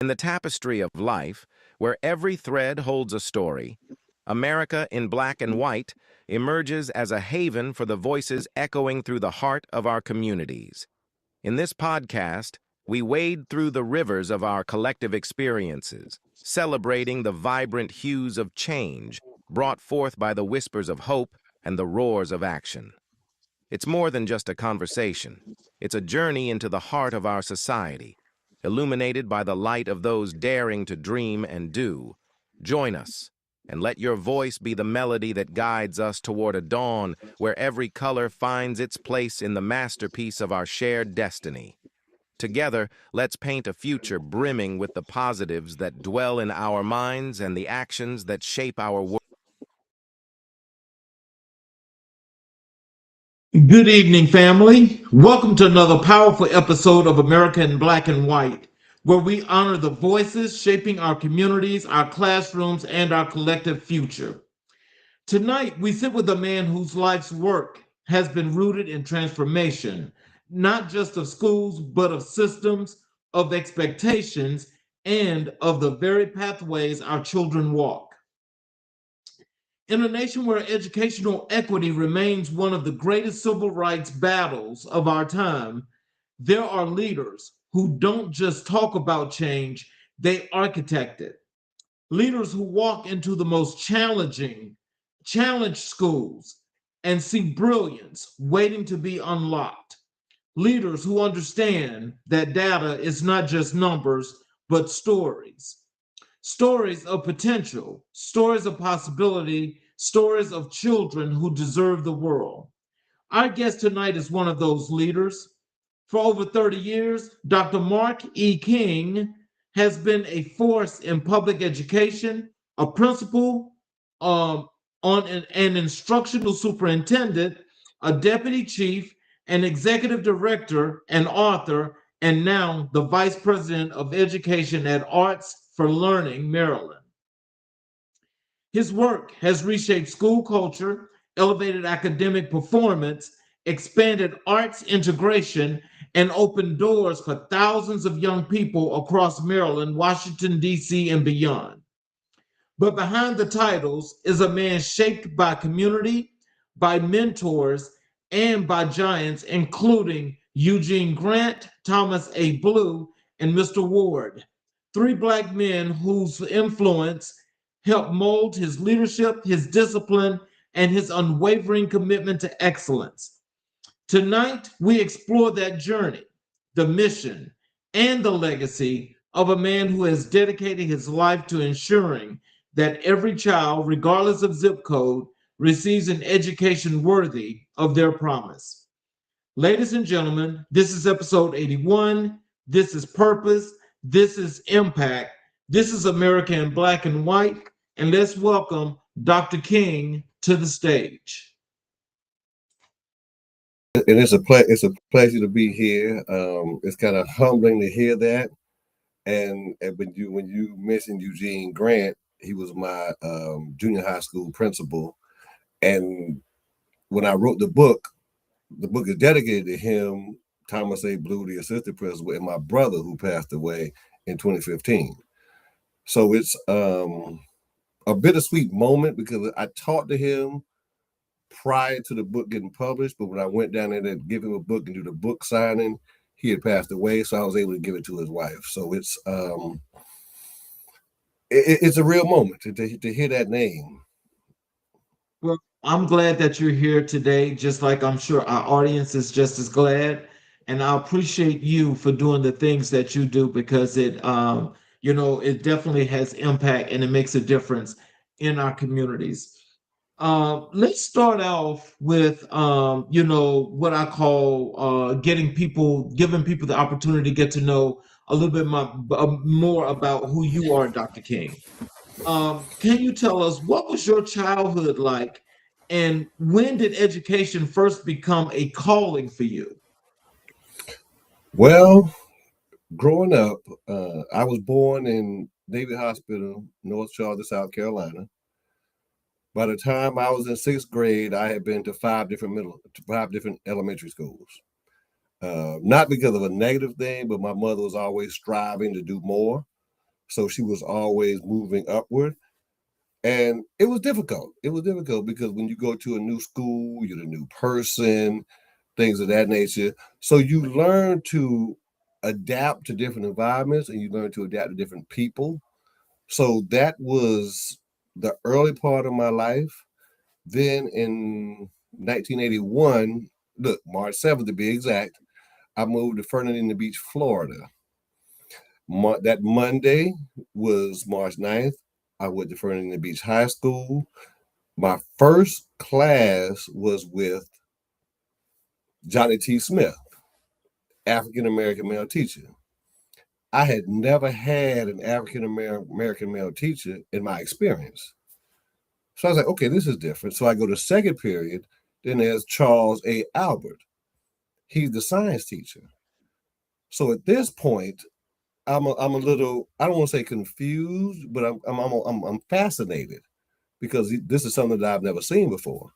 In the tapestry of life, where every thread holds a story, America in black and white emerges as a haven for the voices echoing through the heart of our communities. In this podcast, we wade through the rivers of our collective experiences, celebrating the vibrant hues of change brought forth by the whispers of hope and the roars of action. It's more than just a conversation. It's a journey into the heart of our society, illuminated by the light of those daring to dream and do. Join us, and let your voice be the melody that guides us toward a dawn where every color finds its place in the masterpiece of our shared destiny. Together, let's paint a future brimming with the positives that dwell in our minds and the actions that shape our world. Good evening, family. Welcome to another powerful episode of America in Black and White, where we honor the voices shaping our communities, our classrooms, and our collective future. Tonight, we sit with a man whose life's work has been rooted in transformation, not just of schools, but of systems, of expectations, and of the very pathways our children walk. In a nation where educational equity remains one of the greatest civil rights battles of our time, there are leaders who don't just talk about change, they architect it. Leaders who walk into the most challenged schools and see brilliance waiting to be unlocked. Leaders who understand that data is not just numbers, but stories. Stories of potential, stories of possibility, stories of children who deserve the world. Our guest tonight is one of those leaders. For over 30 years, Dr. Mark E. King has been a force in public education, a principal, on an instructional superintendent, a deputy chief, an executive director, an author, and now the vice president of education at Arts for Learning, Maryland. His work has reshaped school culture, elevated academic performance, expanded arts integration, and opened doors for thousands of young people across Maryland, Washington, D.C., and beyond. But behind the titles is a man shaped by community, by mentors, and by giants, including Eugene Grant, Thomas A. Blue, and Mr. Ward, three Black men whose influence helped mold his leadership, his discipline, and his unwavering commitment to excellence. Tonight, we explore that journey, the mission, and the legacy of a man who has dedicated his life to ensuring that every child, regardless of zip code, receives an education worthy of their promise. Ladies and gentlemen, this is episode 81. This is Purpose. This is Impact. This is America in Black and White. And let's welcome Dr. King to the stage. And it's a pleasure to be here. It's kind of humbling to hear that. And when you mentioned Eugene Grant, he was my junior high school principal. And when I wrote the book is dedicated to him, Thomas A. Blue, the assistant principal, and my brother who passed away in 2015. So it's a bittersweet moment because I talked to him prior to the book getting published, but when I went down there to give him a book and do the book signing, he had passed away, so I was able to give it to his wife. So it's a real moment to hear that name. Well, I'm glad that you're here today, just like I'm sure our audience is just as glad. And I appreciate you for doing the things that you do because it definitely has impact and it makes a difference in our communities. Let's start off with, what I call giving people the opportunity to get to know a little bit more about who you are, Dr. King. Can you tell us what was your childhood like, and when did education first become a calling for you? Well, growing up, I was born in Navy Hospital, North Charlotte, South Carolina. By the time I was in sixth grade, I had been to five different elementary schools. Not because of a negative thing, but my mother was always striving to do more. So she was always moving upward. And it was difficult. It was difficult because when you go to a new school, you're a new person, things of that nature. So you learn to adapt to different environments and you learn to adapt to different people. So that was the early part of my life. Then in 1981, look, March 7th to be exact, I moved to Fernandina Beach, Florida. That Monday was March 9th. I went to Fernandina Beach High School. My first class was with Johnny T. Smith, African American male teacher. I had never had an African American male teacher in my experience. So I was like, okay, this is different. So I go to second period. Then there's Charles A. Albert. He's the science teacher. So at this point, I'm a little, I don't want to say confused, but I'm fascinated because this is something that I've never seen before.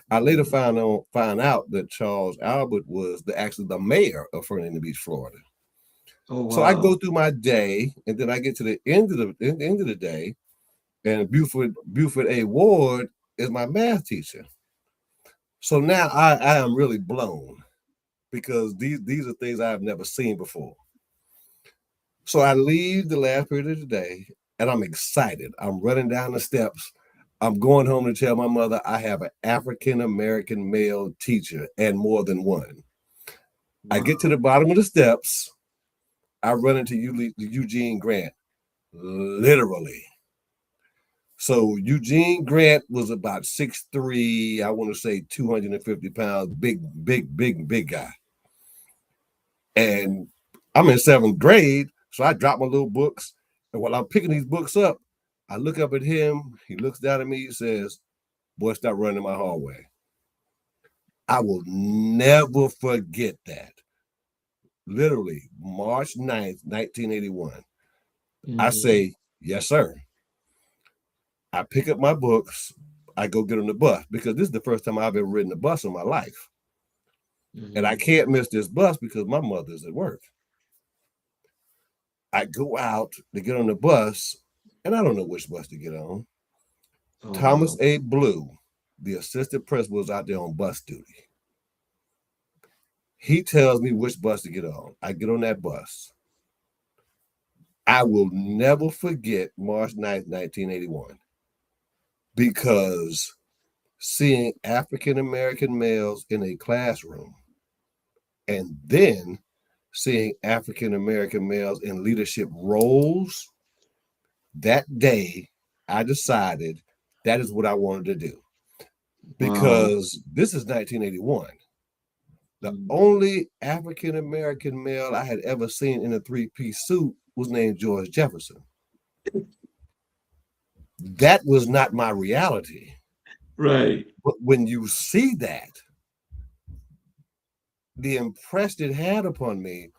I later found out that Charles Albert was actually the mayor of Fernandina Beach, Florida. Oh So I go wow. through my day, and then I get to the end of the day, and Buford A. Ward is my math teacher. So now I am really blown because these are things I have never seen before. So I leave the last period of the day, and I'm excited. I'm running down the steps. I'm going home to tell my mother I have an African American male teacher and more than one. I get to Wow. the bottom of the steps. I run into Eugene Grant, literally. So Eugene Grant was about 6'3", I want to say 250 pounds, big guy. And I'm in seventh grade, so I drop my little books. And while I'm picking these books up, I look up at him. He looks down at me. He says, "Boy, stop running in my hallway." I will never forget that. Literally, March 9th, 1981. I Mhm. say, "Yes, sir." I pick up my books. I go get on the bus because this is the first time I've ever ridden a bus in my life. And I Mhm. can't miss this bus because my mother's at work. I go out to get on the bus, and I don't know which bus to get on. Oh Thomas wow. A. Blue, the assistant principal, is out there on bus duty. He tells me which bus to get on. I get on that bus. I will never forget March 9th, 1981, because seeing African American males in a classroom and then seeing African American males in leadership roles, that day I decided that is what I wanted to do Wow. because this is 1981. The Mhm. only African American male I had ever seen in a three-piece suit was named George Jefferson. That was not my reality. Right. But when you see that, the impression it had upon me,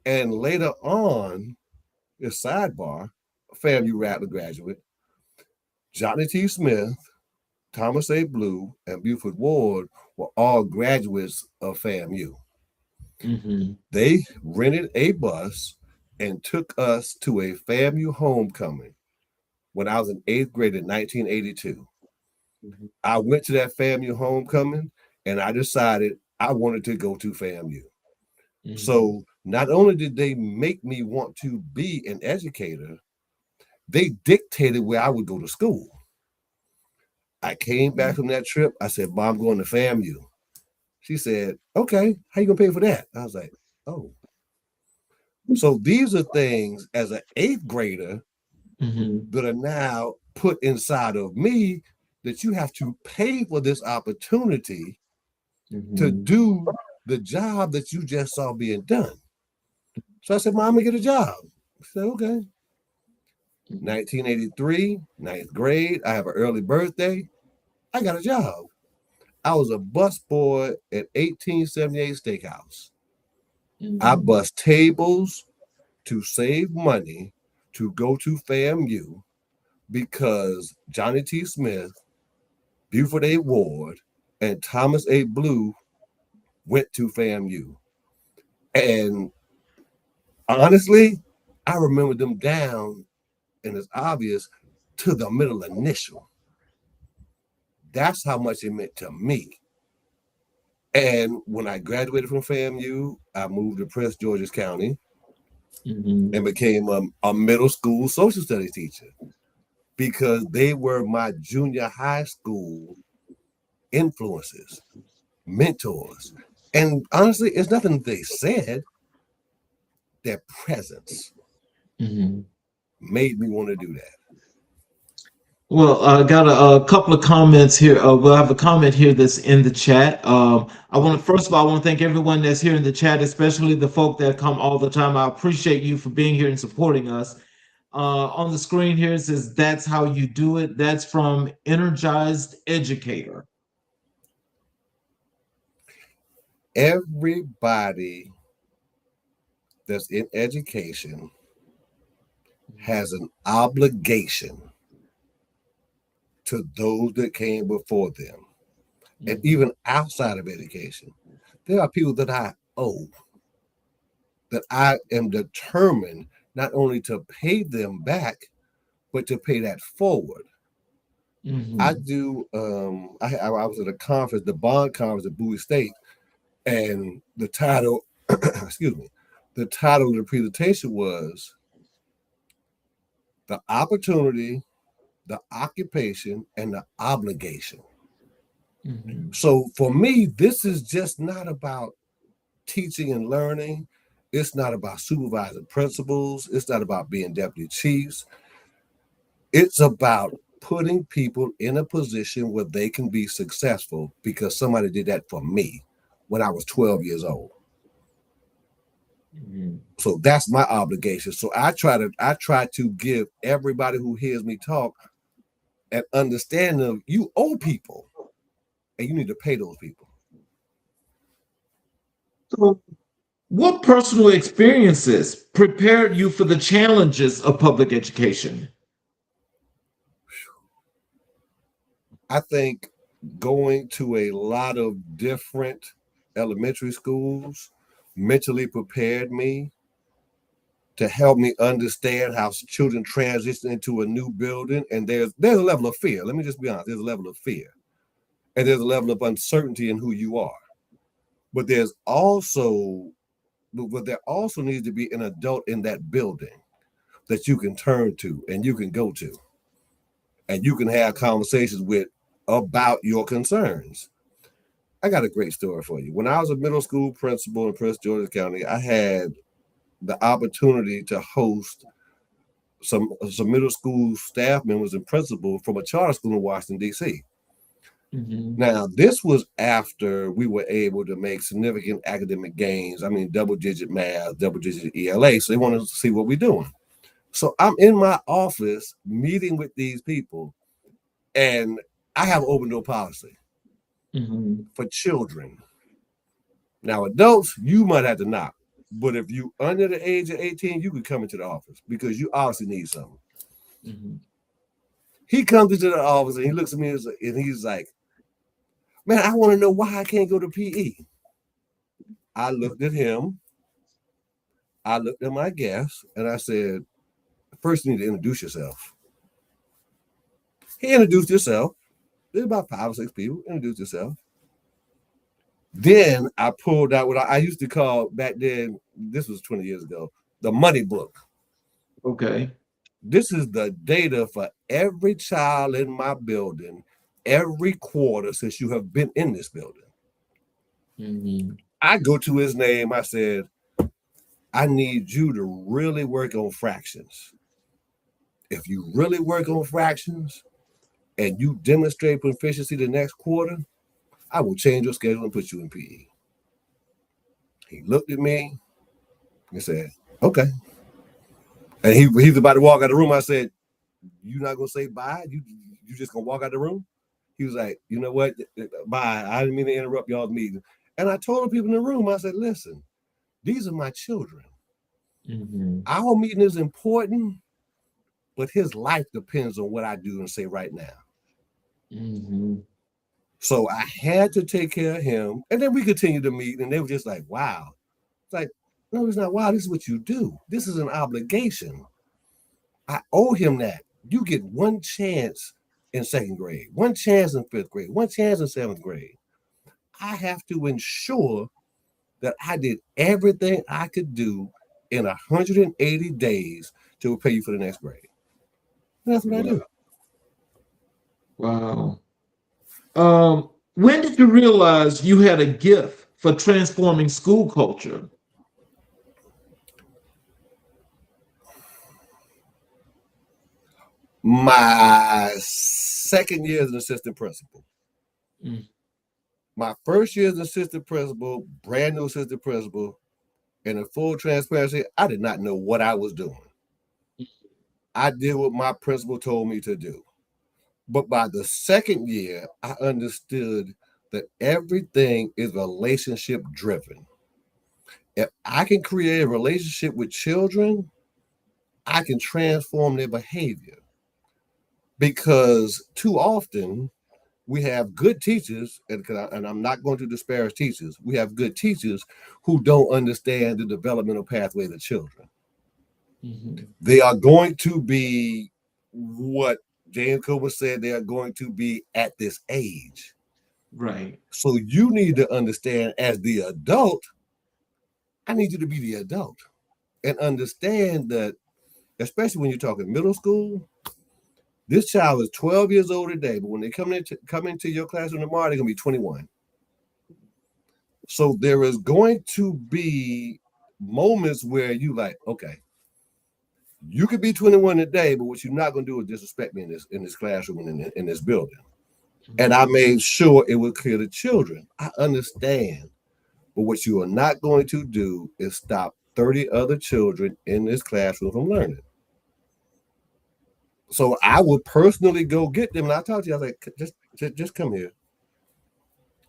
and later on, a sidebar, FAMU Rattler graduate, Johnny T. Smith, Thomas A. Blue, and Buford Ward were all graduates of FAMU. Mhm. They rented a bus and took us to a FAMU homecoming when I was in eighth grade in 1982. Mhm. I went to that FAMU homecoming and I decided I wanted to go to FAMU. Mhm. So not only did they make me want to be an educator, they dictated where I would go to school. I came back from that trip. I said, "Mom, I'm going to FAMU." She said, "Okay, how you gonna pay for that?" I was like, "Oh." So these are things as an eighth grader Mhm. that are now put inside of me that you have to pay for this opportunity to Mhm. do the job that you just saw being done. So I said, "Mom, I'm gonna get a job." She said, "Okay." Mhm. 1983, ninth grade. I have an early birthday. I got a job. I was a busboy at 1878 Steakhouse. I Mhm. bus tables to save money to go to FAMU because Johnny T. Smith, Buford A. Ward, and Thomas A. Blue went to FAMU. And honestly, I remember them down and it's obvious to the middle initial. That's how much it meant to me. And when I graduated from FAMU, I moved to Prince George's County and became a middle school social studies teacher because they were my junior high school influences, mentors. And honestly, it's nothing they said. Their presence made me want to do that. Well, I got a couple of comments here. We'll have a comment here that's in the chat. First of all, I want to thank everyone that's here in the chat, especially the folk that come all the time. I appreciate you for being here and supporting us. On the screen here, it says, "That's how you do it." That's from Energized Educator. Everybody that's in education has an obligation to those that came before them. And even outside of education, there are people that I owe, that I am determined not only to pay them back, but to pay that forward. I do, I was at a conference, the Bond Conference at Bowie State, and the title, excuse me, the title of the presentation was The Opportunity, the Occupation, and the Obligation. So for me, this is just not about teaching and learning. It's not about supervising principals. It's not about being deputy chiefs. It's about putting people in a position where they can be successful because somebody did that for me when I was 12 years old. So that's my obligation. So I try to give everybody who hears me talk an understanding of you owe people and you need to pay those people. So what personal experiences prepared you for the challenges of public education? I think going to a lot of different elementary schools mentally prepared me to help me understand how children transition into a new building. And there's a level of fear. Let me just be honest. There's a level of fear. And there's a level of uncertainty in who you are. But there also needs to be an adult in that building that you can turn to and you can go to. And you can have conversations with about your concerns. I got a great story for you. When I was a middle school principal in Prince George's County, I had the opportunity to host some middle school staff members and principals from a charter school in Washington, D.C. Now, this was after we were able to make significant academic gains. I mean, double-digit math, double-digit ELA. So they wanted to see what we're doing. So I'm in my office meeting with these people, and I have open door policy for children. Now, adults, you might have to knock. But if you under the age of 18, you can come into the office because you obviously need something. He comes into the office and he looks at me and he's like, "Man, I want to know why I can't go to PE." I looked at him. I looked at my guest and I said, "First, you need to introduce yourself." He introduced himself. There's about 5 or 6 people. Introduced yourself. Then I pulled out what I used to call back then, this was 20 years ago, the money book. Okay. This is the data for every child in my building, every quarter since you have been in this building. I go to his name. I said, "I need you to really work on fractions. If you really work on fractions and you demonstrate proficiency the next quarter, I will change your schedule and put you in PE." He looked at me and said, "Okay." And he's about to walk out of the room. I said, "You not gonna say bye? You just gonna walk out the room?" He was like, "You know what? Bye. I didn't mean to interrupt y'all's meeting." And I told the people in the room, I said, "Listen, these are my children. Our meeting is important, but his life depends on what I do and say right now." So I had to take care of him. And then we continued to meet, and they were just like, "Wow." It's like, no, it's not wow. This is what you do. This is an obligation. I owe him that. You get one chance in second grade, one chance in fifth grade, one chance in seventh grade. I have to ensure that I did everything I could do in 180 days to prepare you for the next grade. And that's what I do. Wow. When did you realize you had a gift for transforming school culture? My second year as an assistant principal. Mm. My first year as an assistant principal, brand new assistant principal, and in full transparency, I did not know what I was doing. I did what my principal told me to do. But by the second year, I understood that everything is relationship driven. If I can create a relationship with children, I can transform their behavior. Because too often we have good teachers, and I'm not going to disparage teachers, we have good teachers who don't understand the developmental pathway of the children. Mm-hmm. They are going to be what James Cooper said, they are going to be at this age. Right. So you need to understand as the adult, I need you to be the adult and understand that, especially when you're talking middle school, this child is 12 years old today, but when they come into your classroom tomorrow, they're going to be 21. So there is going to be moments where you like, okay, you could be 21 today, but what you're not going to do is disrespect me in this classroom and in this building. Mm-hmm. And I made sure it was clear to children. I understand, but what you are not going to do is stop 30 other children in this classroom from learning. So I would personally go get them, and I talked to you. I was like, just come here.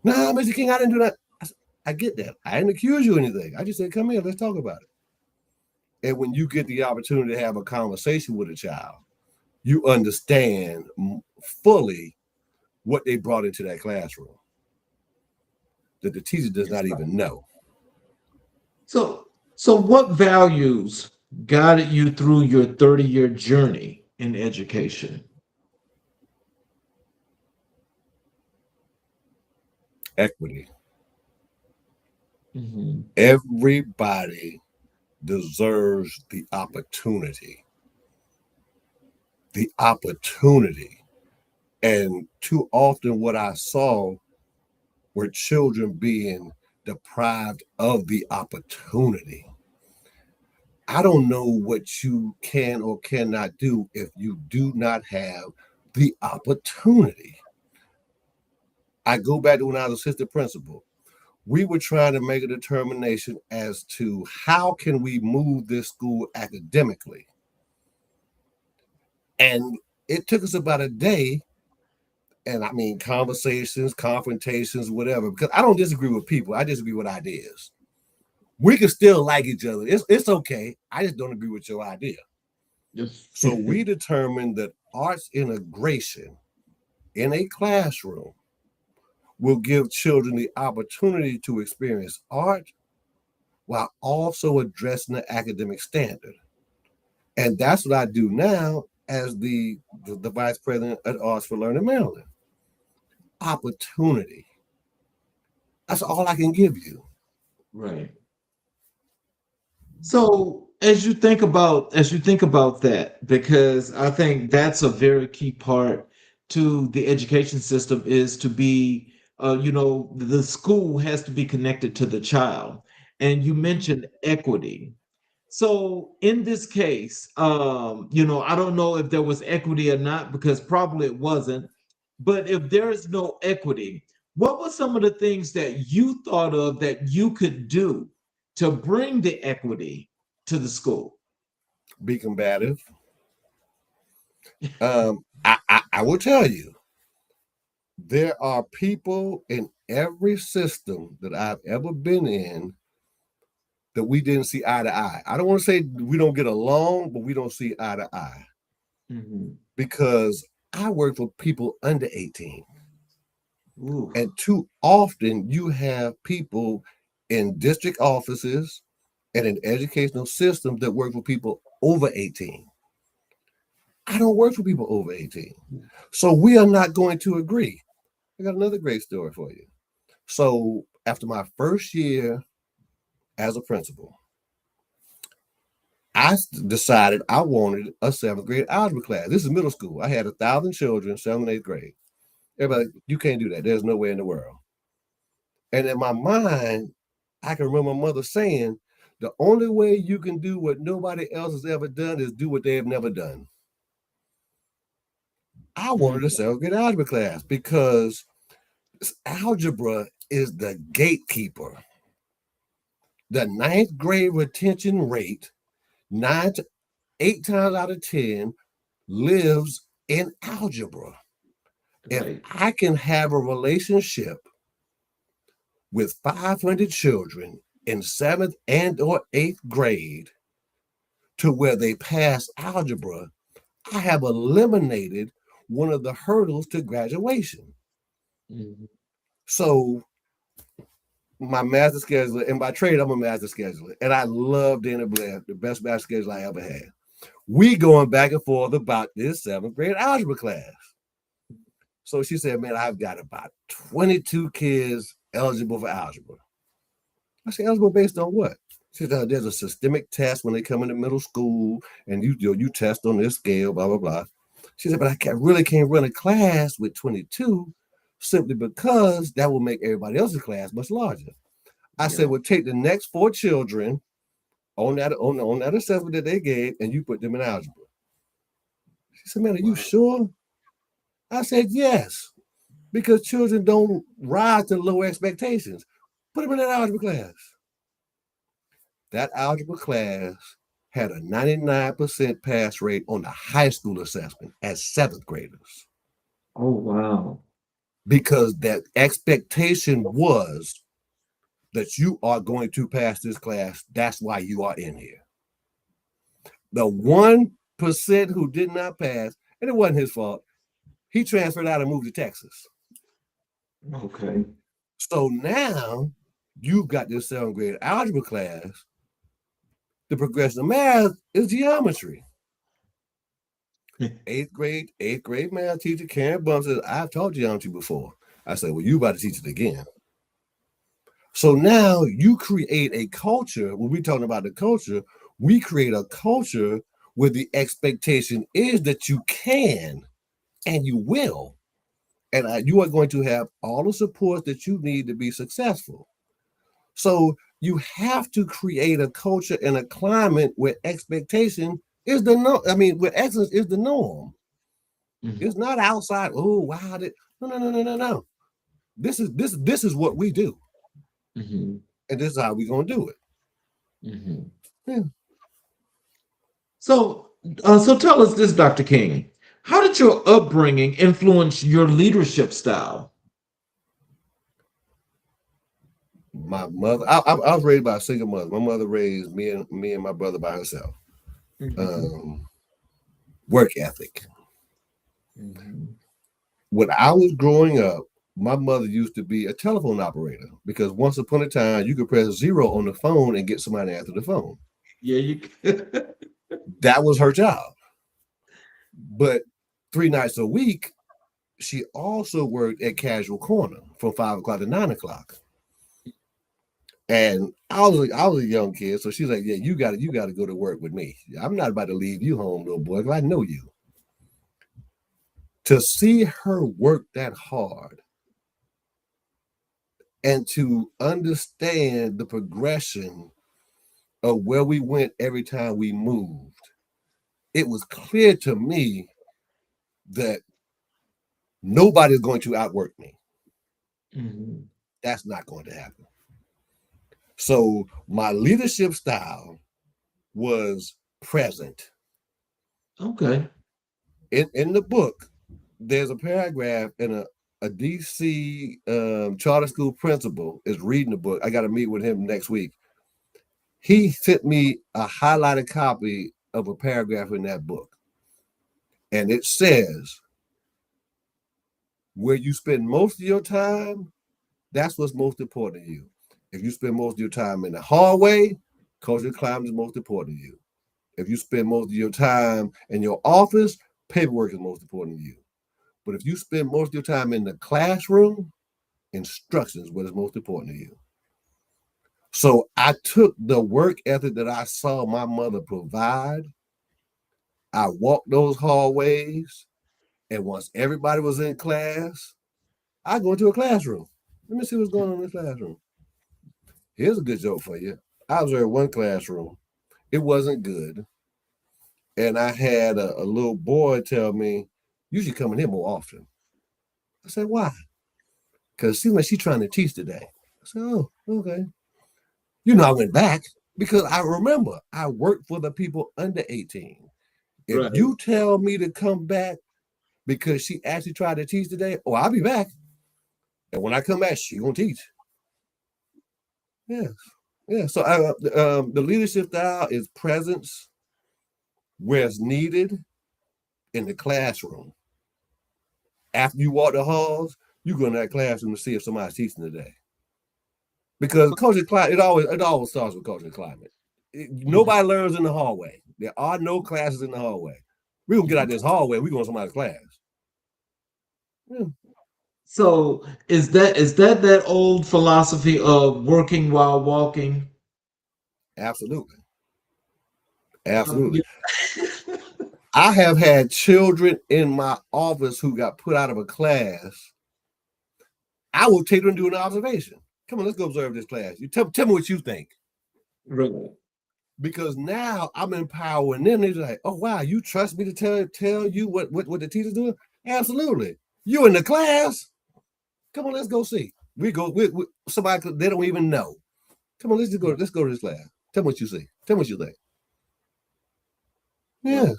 No, Mr. King, I didn't do that. I get that. I didn't accuse you of anything. I just said, come here, let's talk about it. And when you get the opportunity to have a conversation with a child, you understand fully what they brought into that classroom that the teacher does not even know. So what values guided you through your 30-year journey in education? Equity. Mm-hmm. Everybody deserves the opportunity. The opportunity. And too often what I saw were children being deprived of the opportunity. I don't know what you can or cannot do if you do not have the opportunity. I go back to when I was assistant principal. We were trying to make a determination as to how can we move this school academically. And it took us about a day, and I mean conversations, confrontations, whatever, because I don't disagree with people. I disagree with ideas. We can still like each other. It's okay. I just don't agree with your idea. Yes. So we determined that arts integration in a classroom will give children the opportunity to experience art while also addressing the academic standard. And that's what I do now as the vice president at Arts for Learning Maryland. Opportunity. That's all I can give you. Right. So as you think about that, because I think that's a very key part to the education system is to be, the school has to be connected to the child. And you mentioned equity. So in this case, I don't know if there was equity or not, because probably it wasn't. But if there is no equity, what were some of the things that you thought of that you could do to bring the equity to the school? Be combative. I will tell you, there are people in every system that I've ever been in that we didn't see eye to eye. I don't want to say we don't get along, but we don't see eye to eye. Mm-hmm. Because I work for people under 18. Ooh. And too often you have people in district offices and in educational systems that work for people over 18. I don't work for people over 18. So we are not going to agree. I got another great story for you. So after my first year as a principal, I decided I wanted a 7th grade algebra class. This is middle school. I had 1,000 children, 7th and 8th grade. Everybody, you can't do that. There's no way in the world. And in my mind, I can remember my mother saying, the only way you can do what nobody else has ever done is do what they have never done. I wanted a 7th grade algebra class because algebra is the gatekeeper. The 9th grade retention rate, 8 times out of 10, lives in algebra. If I can have a relationship with 500 children in 7th and or 8th grade to where they pass algebra, I have eliminated one of the hurdles to graduation. So my master scheduler, and by trade, I'm a master scheduler, and I love Dana Blair, the best master scheduler I ever had. We going back and forth about this 7th grade algebra class. So she said, man, I've got about 22 kids eligible for algebra. I said, eligible based on what? She said, there's a systemic test when they come into middle school, and you test on this scale, blah, blah, blah. She said, but I really can't run a class with 22 simply because that will make everybody else's class much larger. I said, well, take the next 4 children on that assessment that they gave, and you put them in algebra. She said, man, are you sure? I said, yes, because children don't rise to low expectations. Put them in that algebra class. That algebra class had a 99% pass rate on the high school assessment as 7th graders. Oh, wow. Because that expectation was that you are going to pass this class. That's why you are in here. The 1% who did not pass, and it wasn't his fault, he transferred out and moved to Texas. Okay. So now you've got this 7th grade algebra class. The progression of math is geometry. 8th grade math teacher Karen Bum says, I've taught geometry before. I said, well, you about to teach it again. So now you create a culture. When we're talking about the culture, we create a culture where the expectation is that you can and you will. And you are going to have all the support that you need to be successful. So you have to create a culture and a climate where expectation is the norm. I mean, where excellence is the norm. It's not outside. Oh, wow. No. This is what we do. And this is how we're going to do it. Yeah. So tell us this, Dr. King. How did your upbringing influence your leadership style? My mother, I was raised by a single mother. My mother raised me and my brother by herself. Work ethic. When I was growing up, my mother used to be a telephone operator because once upon a time you could press 0 on the phone and get somebody to answer the phone. Yeah, you could. That was her job. But 3 nights a week, she also worked at Casual Corner from 5 o'clock to 9 o'clock. And I was a young kid, so she's like, "Yeah, you got to go to work with me. I'm not about to leave you home, little boy, because I know you." To see her work that hard and to understand the progression of where we went every time we moved, it was clear to me that nobody's going to outwork me. That's not going to happen. So my leadership style was present. Okay. In the book, there's a paragraph in a DC charter school principal is reading the book. I got to meet with him next week. He sent me a highlighted copy of a paragraph in that book. And it says, where you spend most of your time, that's what's most important to you. If you spend most of your time in the hallway, culture climate is most important to you. If you spend most of your time in your office, paperwork is most important to you. But if you spend most of your time in the classroom, instruction is what is most important to you. So I took the work ethic that I saw my mother provide. I walked those hallways, and once everybody was in class, I go into a classroom. Let me see what's going on in this classroom. Here's a good joke for you. I was in one classroom. It wasn't good. And I had a little boy tell me, you should come in here more often. I said, why? Because it seems like she's trying to teach today. I said, oh, okay. I went back because I remember I worked for the people under 18. If you tell me to come back because she actually tried to teach today, I'll be back. And when I come back, she's going to teach. Yes. Yeah. So the leadership style is presence where it's needed in the classroom. After you walk the halls, you go in that classroom to see if somebody's teaching today. Because culture climate, it always starts with culture climate. Nobody learns in the hallway. There are no classes in the hallway. We're gonna get out this hallway, we're going to somebody's class. Yeah. So is that old philosophy of working while walking? Absolutely. I have had children in my office who got put out of a class. I will take them and do an observation. Come on, let's go observe this class. You tell me what you think. Really? Because now I'm empowering them. They're like, oh wow, you trust me to tell you what the teacher's doing? Absolutely. You in the class? Come on, let's go see. We somebody they don't even know. Come on, let's go to this class. Tell me what you see. Tell me what you think. Yes.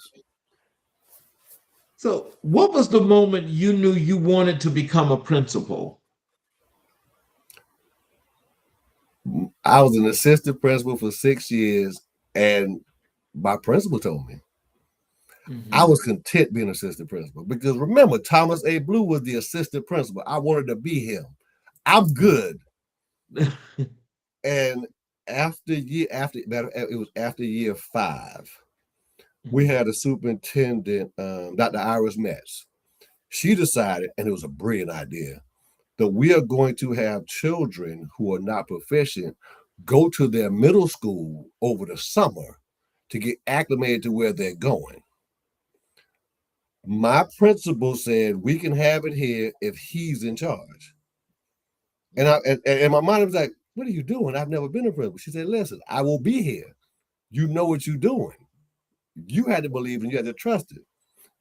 So what was the moment you knew you wanted to become a principal? I was an assistant principal for 6 years, and my principal told me I was content being assistant principal because remember, Thomas A. Blue was the assistant principal. I wanted to be him. I'm good. And after year 5, we had a superintendent, Dr. Iris Metz. She decided, and it was a brilliant idea, that we are going to have children who are not proficient go to their middle school over the summer to get acclimated to where they're going. My principal said we can have it here if he's in charge. And my mom was like, what are you doing? I've never been a principal. She said, listen, I will be here. You know what you're doing. You had to believe and you had to trust it.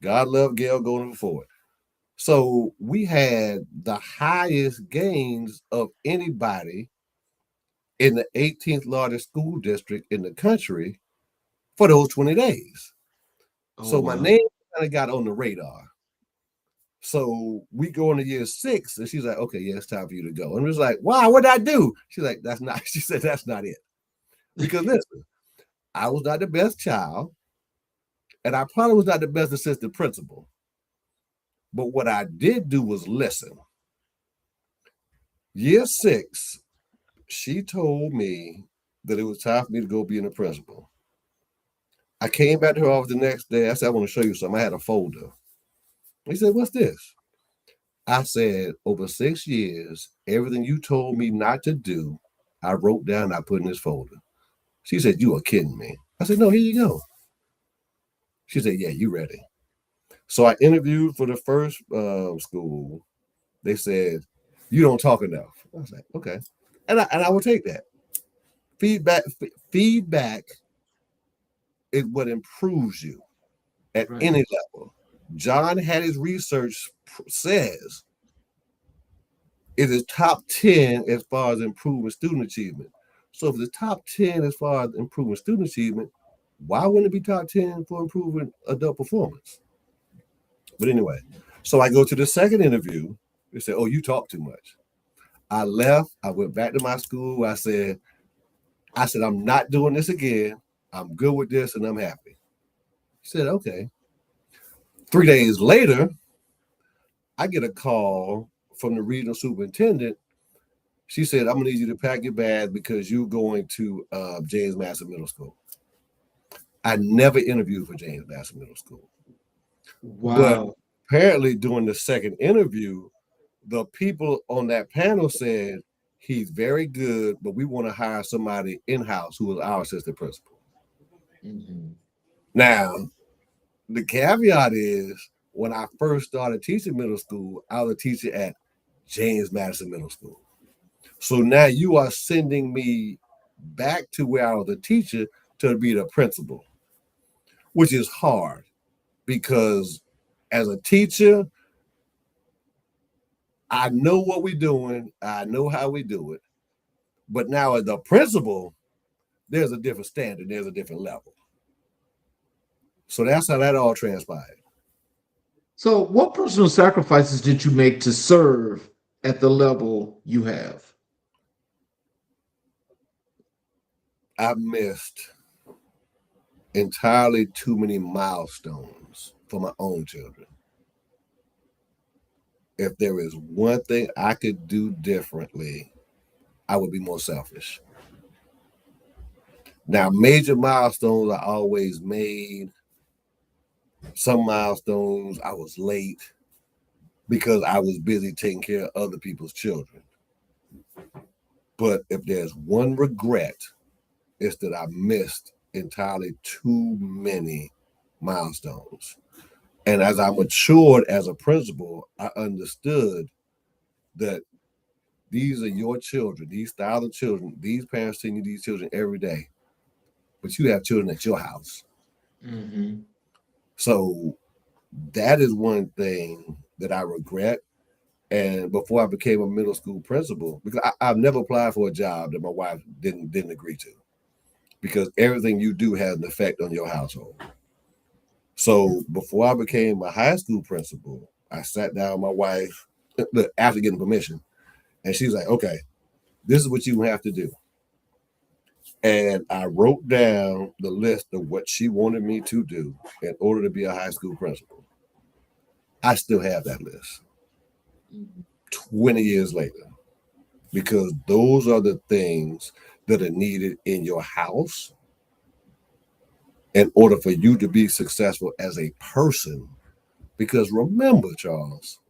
God love Gail going forward. So we had the highest gains of anybody in the 18th largest school district in the country for those 20 days. So my name kind of got on the radar. So we go into year 6, and she's like, okay, yeah, it's time for you to go. And it was like, wow, what did I do? She's like, she said, that's not it. Because listen, I was not the best child, and I probably was not the best assistant principal. But what I did do was listen. Year 6, she told me that it was time for me to go being a principal. I came back to her office the next day. I said, I want to show you something. I had a folder. He said, what's this? I said, over 6 years, everything you told me not to do, I wrote down, I put in this folder. She said, you are kidding me. I said, no, here you go. She said, yeah, you ready. So I interviewed for the first school. They said, you don't talk enough. I was like, okay. And I will take that. Feedback is what improves you at any level. John Hattie's research says it is top 10 as far as improving student achievement. So if it's top 10 as far as improving student achievement, why wouldn't it be top 10 for improving adult performance? But anyway, so I go to the second interview. They said, oh, you talk too much. I left. I went back to my school. I said, I'm not doing this again. I'm good with this and I'm happy. She said, okay. 3 days later, I get a call from the regional superintendent. She said, I'm gonna need you to pack your bag because you're going to James Madison Middle School. I never interviewed for James Madison Middle School. But Wow. apparently, during the second interview, the people on that panel said he's very good, but we want to hire somebody in-house who is our assistant principal. Mhm. Now, the caveat is when I first started teaching middle school, I was a teacher at James Madison Middle School. So now you are sending me back to where I was a teacher to be the principal, which is hard because as a teacher, I know what we're doing, I know how we do it. But now as the principal, there's a different standard, there's a different level. So that's how that all transpired. So, what personal sacrifices did you make to serve at the level you have? I missed entirely too many milestones for my own children. If there is one thing I could do differently, I would be more selfish. Now, major milestones I always made. Some milestones I was late because I was busy taking care of other people's children. But if there's one regret, it's that I missed entirely too many milestones. And as I matured as a principal, I understood that these are your children, these thousand children, these parents send you these children every day, but you have children at your house. Mhm. So that is one thing that I regret. And before I became a middle school principal, because I've never applied for a job that my wife didn't agree to, because everything you do has an effect on your household. So before I became a high school principal, I sat down with my wife after getting permission, and she's like, "Okay, this is what you have to do." And I wrote down the list of what she wanted me to do in order to be a high school principal. I still have that list 20 years later because those are the things that are needed in your house in order for you to be successful as a person. Because remember, Charles,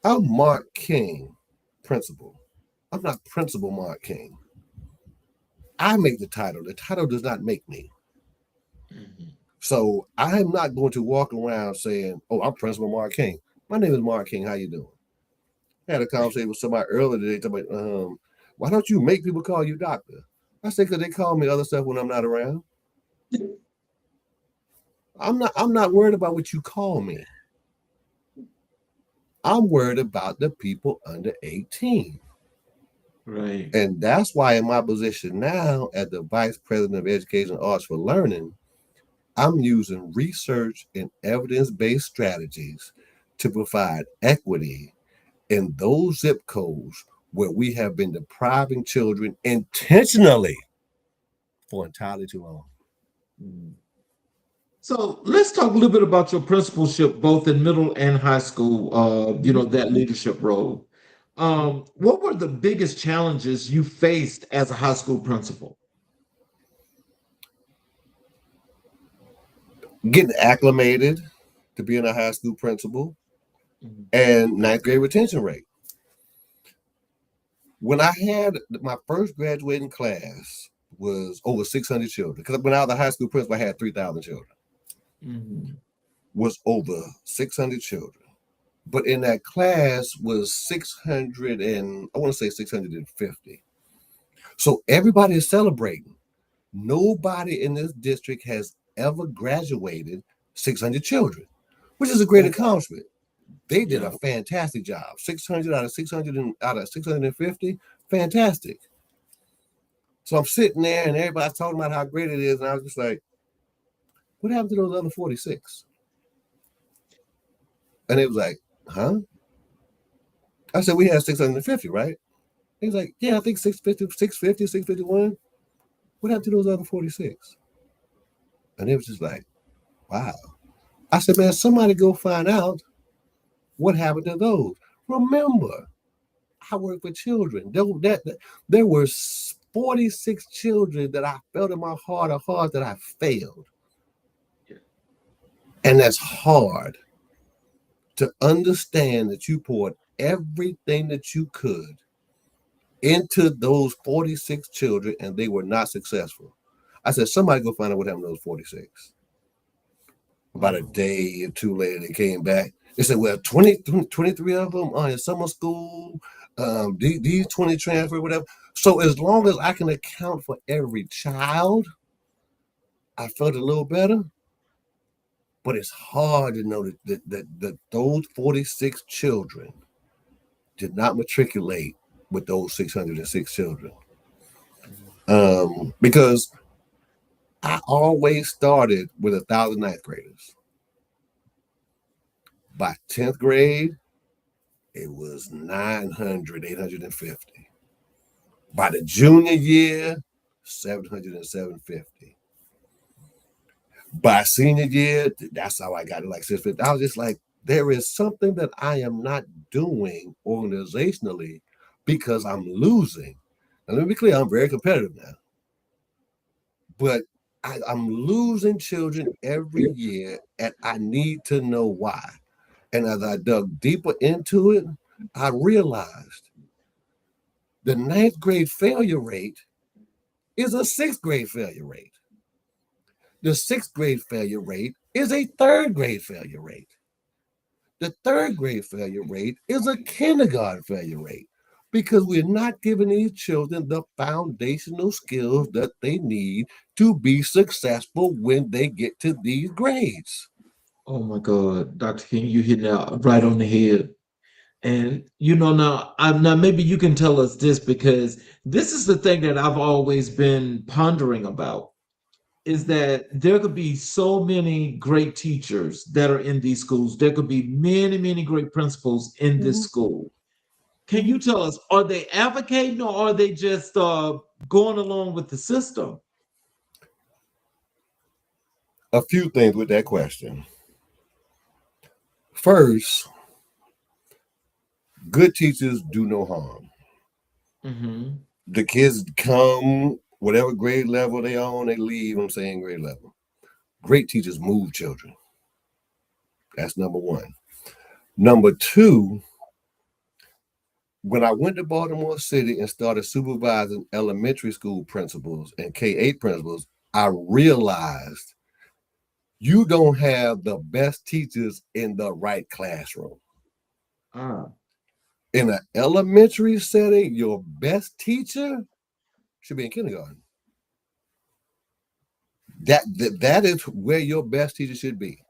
I'm Mark King, principal. I'm not Principal Mark King. I make the title. The title does not make me. Mhm. So I am not going to walk around saying, "Oh, I'm Principal Mark King. My name is Mark King. How you doing?" I had a conversation with somebody earlier today talking about, why don't you make people call you doctor? I said, because they call me other stuff when I'm not around. I'm not worried about what you call me. I'm worried about the people under 18. Right. And that's why in my position now as the Vice President of Education and Arts for Learning, I'm using research and evidence-based strategies to provide equity in those zip codes where we have been depriving children intentionally for entirely too long. Mhm. So let's talk a little bit about your principalship, both in middle and high school. That leadership role. What were the biggest challenges you faced as a high school principal? Getting acclimated to being a high school principal Mhm. and ninth grade retention rate. When I had my first graduating class was over 600 children. Because when I was a high school principal, I had 3,000 children. Mhm. Was over 600 children. But in that class was 600 and I want to say 650. So everybody is celebrating. Nobody in this district has ever graduated 600 children, which is a great Oh, accomplishment. They did yeah. a fantastic job. 600 out of 600 and out of 650, fantastic. So I'm sitting there and everybody's talking about how great it is, and I was just like, "What happened to those other 46?" And it was like, "Huh?" I said, "We had 650, right?" He was like, "Yeah, I think 650, 650, 651. What happened to those other 46?" And it was just like, "Wow." I said, "Man, somebody go find out what happened to those." Remember, I work with children. There were 46 children that I felt in my heart of hearts that I failed. And that's hard to understand that you poured everything that you could into those 46 children and they were not successful. I said, somebody go find out what happened to those 46. About a Wow. day or two later, they came back. They said, well, 23 of them are in summer school. These 20 transfer, whatever. So as long as I can account for every child, I felt a little better. But it's hard to know that those 46 children did not matriculate with those 606 children. Because I always started with 1,000 ninth graders. By 10th grade, it was 900, 850. By the junior year, 700 and 750. By senior year, that's how I got it like 650. I was just like, there is something that I am not doing organizationally because I'm losing. And let me be clear, I'm very competitive now. But I'm losing children every year, and I need to know why. And as I dug deeper into it, I realized the ninth grade failure rate is a sixth grade failure rate. The sixth grade failure rate is a third grade failure rate. The third grade failure rate is a kindergarten failure rate because we're not giving these children the foundational skills that they need to be successful when they get to these grades. Oh my God, Dr. King, you hit that right on the head. And you know, now maybe you can tell us this because this is the thing that I've always been pondering about is that there could be so many great teachers that are in these schools. There could be many, many great principals in this Mhm, school. Can you mhm. tell us, are they advocating or are they just going along with the system? A few things with that question. First, good teachers do no harm. Mm-hmm. The kids come, whatever grade level they on, they leave on same grade level. Great teachers move children. That's number one. Number two, when I went to Baltimore City and started supervising elementary school principals and K-8 principals, I realized you don't have the best teachers in the right classroom. Ah, In an elementary setting, your best teacher should be in kindergarten. That is where your best teacher should be.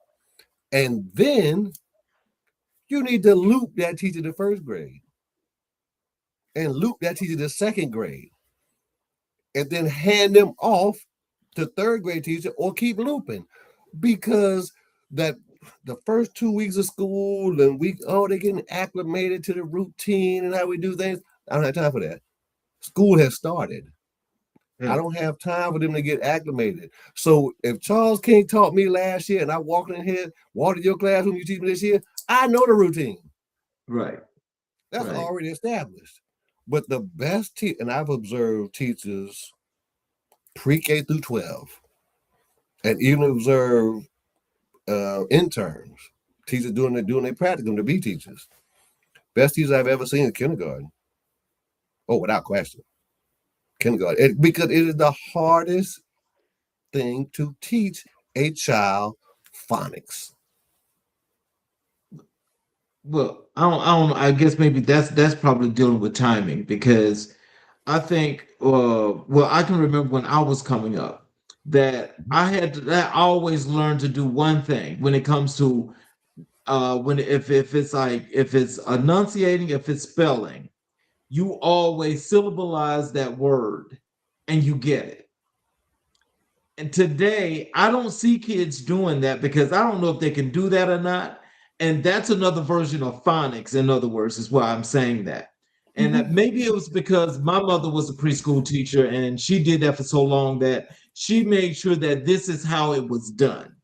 And then you need to loop that teacher to first grade and loop that teacher to second grade and then hand them off to third grade teacher or keep looping because that the first 2 weeks of school and they're getting acclimated to the routine and how we do things. I don't have time for that. School has started. I yeah, don't have time for them to get acclimated. So if Charles King taught me last year and I walked in your classroom, you teach me this year, I know the routine. right, That's right. already established. But the best and I've observed teachers pre-K through 12 and even observed interns, teachers doing their practicum to be teachers. Best teachers I've ever seen in kindergarten. Oh, without question, kindergarten. Because it is the hardest thing to teach a child phonics. Well, I guess maybe that's probably dealing with timing because I think, well, I can remember when I was coming up that I always learned to do one thing when it comes to when if it's like if it's enunciating, if it's spelling, you always syllableize that word and you get it. And today, I don't see kids doing that because I don't know if they can do that or not. And that's another version of phonics, in other words, is why I'm saying that. And that Mhm. maybe it was because my mother was a preschool teacher and she did that for so long that she made sure that this is how it was done.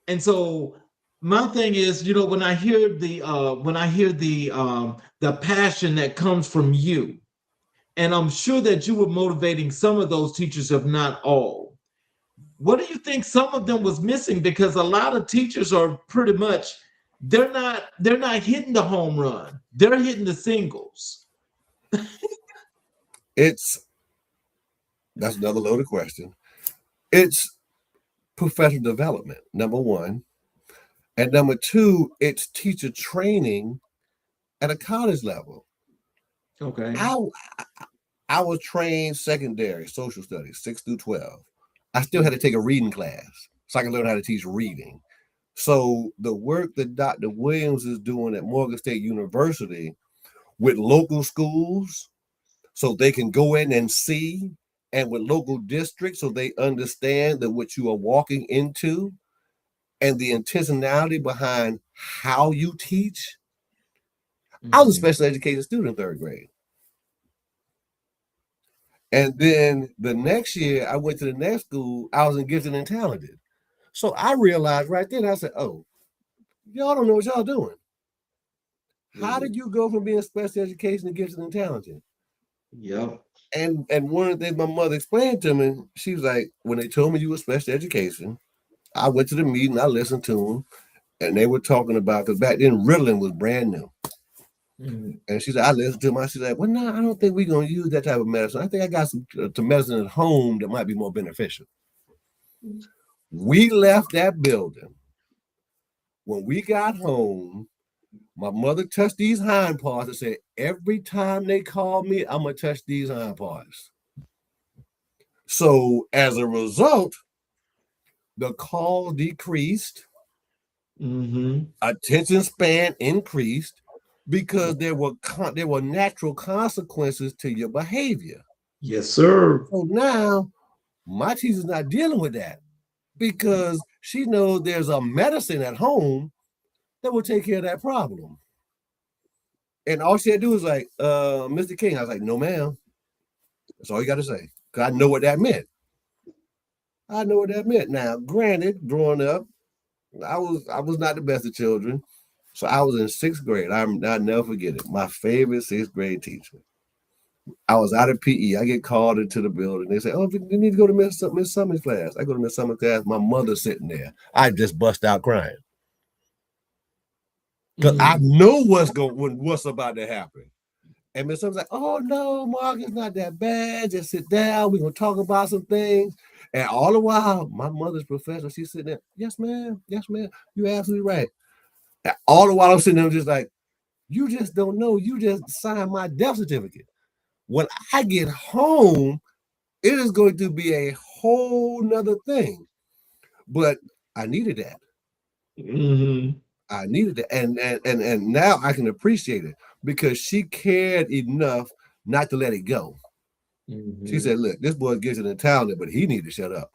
And so my thing is, you know, when I hear the passion that comes from you, and I'm sure that you were motivating some of those teachers, if not all. What do you think some of them was missing? Because a lot of teachers are pretty much they're not hitting the home run. They're hitting the singles. It's That's another loaded question. It's professional development, number one. And number two, it's teacher training at a college level. Okay. I I was trained secondary social studies, 6 through 12. I still had to take a reading class so I can learn how to teach reading. So the work that Dr. Williams is doing at Morgan State University with local schools so they can go in and see, and with local districts so they understand that what you are walking into and the intentionality behind how you teach. I was a special education student in third grade. And then the next year, I went to the next school. I was in gifted and talented. So I realized right then, I said, oh, y'all don't know what y'all doing. How did you go from being special education to gifted and talented? Yep. And one of the things my mother explained to me, she was like, when they told me you were special education, I went to the meeting, I listened to them, and they were talking about, because back then Ritalin was brand new. And she said, I listened to them. I said, like, well, no, I don't think we're going to use that type of medicine. I think I got some medicine at home that might be more beneficial. We left that building. When we got home, my mother touched these hind parts and said, every time they call me, I'm going to touch these hind parts. So as a result, the call decreased, attention span increased, because there were natural consequences to your behavior. Yes, sir. So now my teacher's not dealing with that because she knows there's a medicine at home that will take care of that problem. And all she had to do was like, Mr. King. I was like, no, ma'am. That's all you got to say. Because I know what that meant. Now, granted, growing up, I was not the best of children. So I was in sixth grade. I'll never forget it. My favorite sixth grade teacher. I was out of PE. I get called into the building. They say, oh, you need to go to Miss Summers' class. I go to Miss Summers' class. My mother's sitting there. I just bust out crying. Because I know what's about to happen. And Miss Summers like, oh, no, Mark, it's not that bad. Just sit down. We're going to talk about some things. And all the while, my mother's professor, she's sitting there. Yes, ma'am. Yes, ma'am. You're absolutely right. And all the while I'm sitting there just like, you just don't know. You just signed my death certificate. When I get home, it is going to be a whole nother thing. But I needed that. I needed it. And now I can appreciate it because she cared enough not to let it go. She said, look, this boy gets it in talented, but he need to shut up.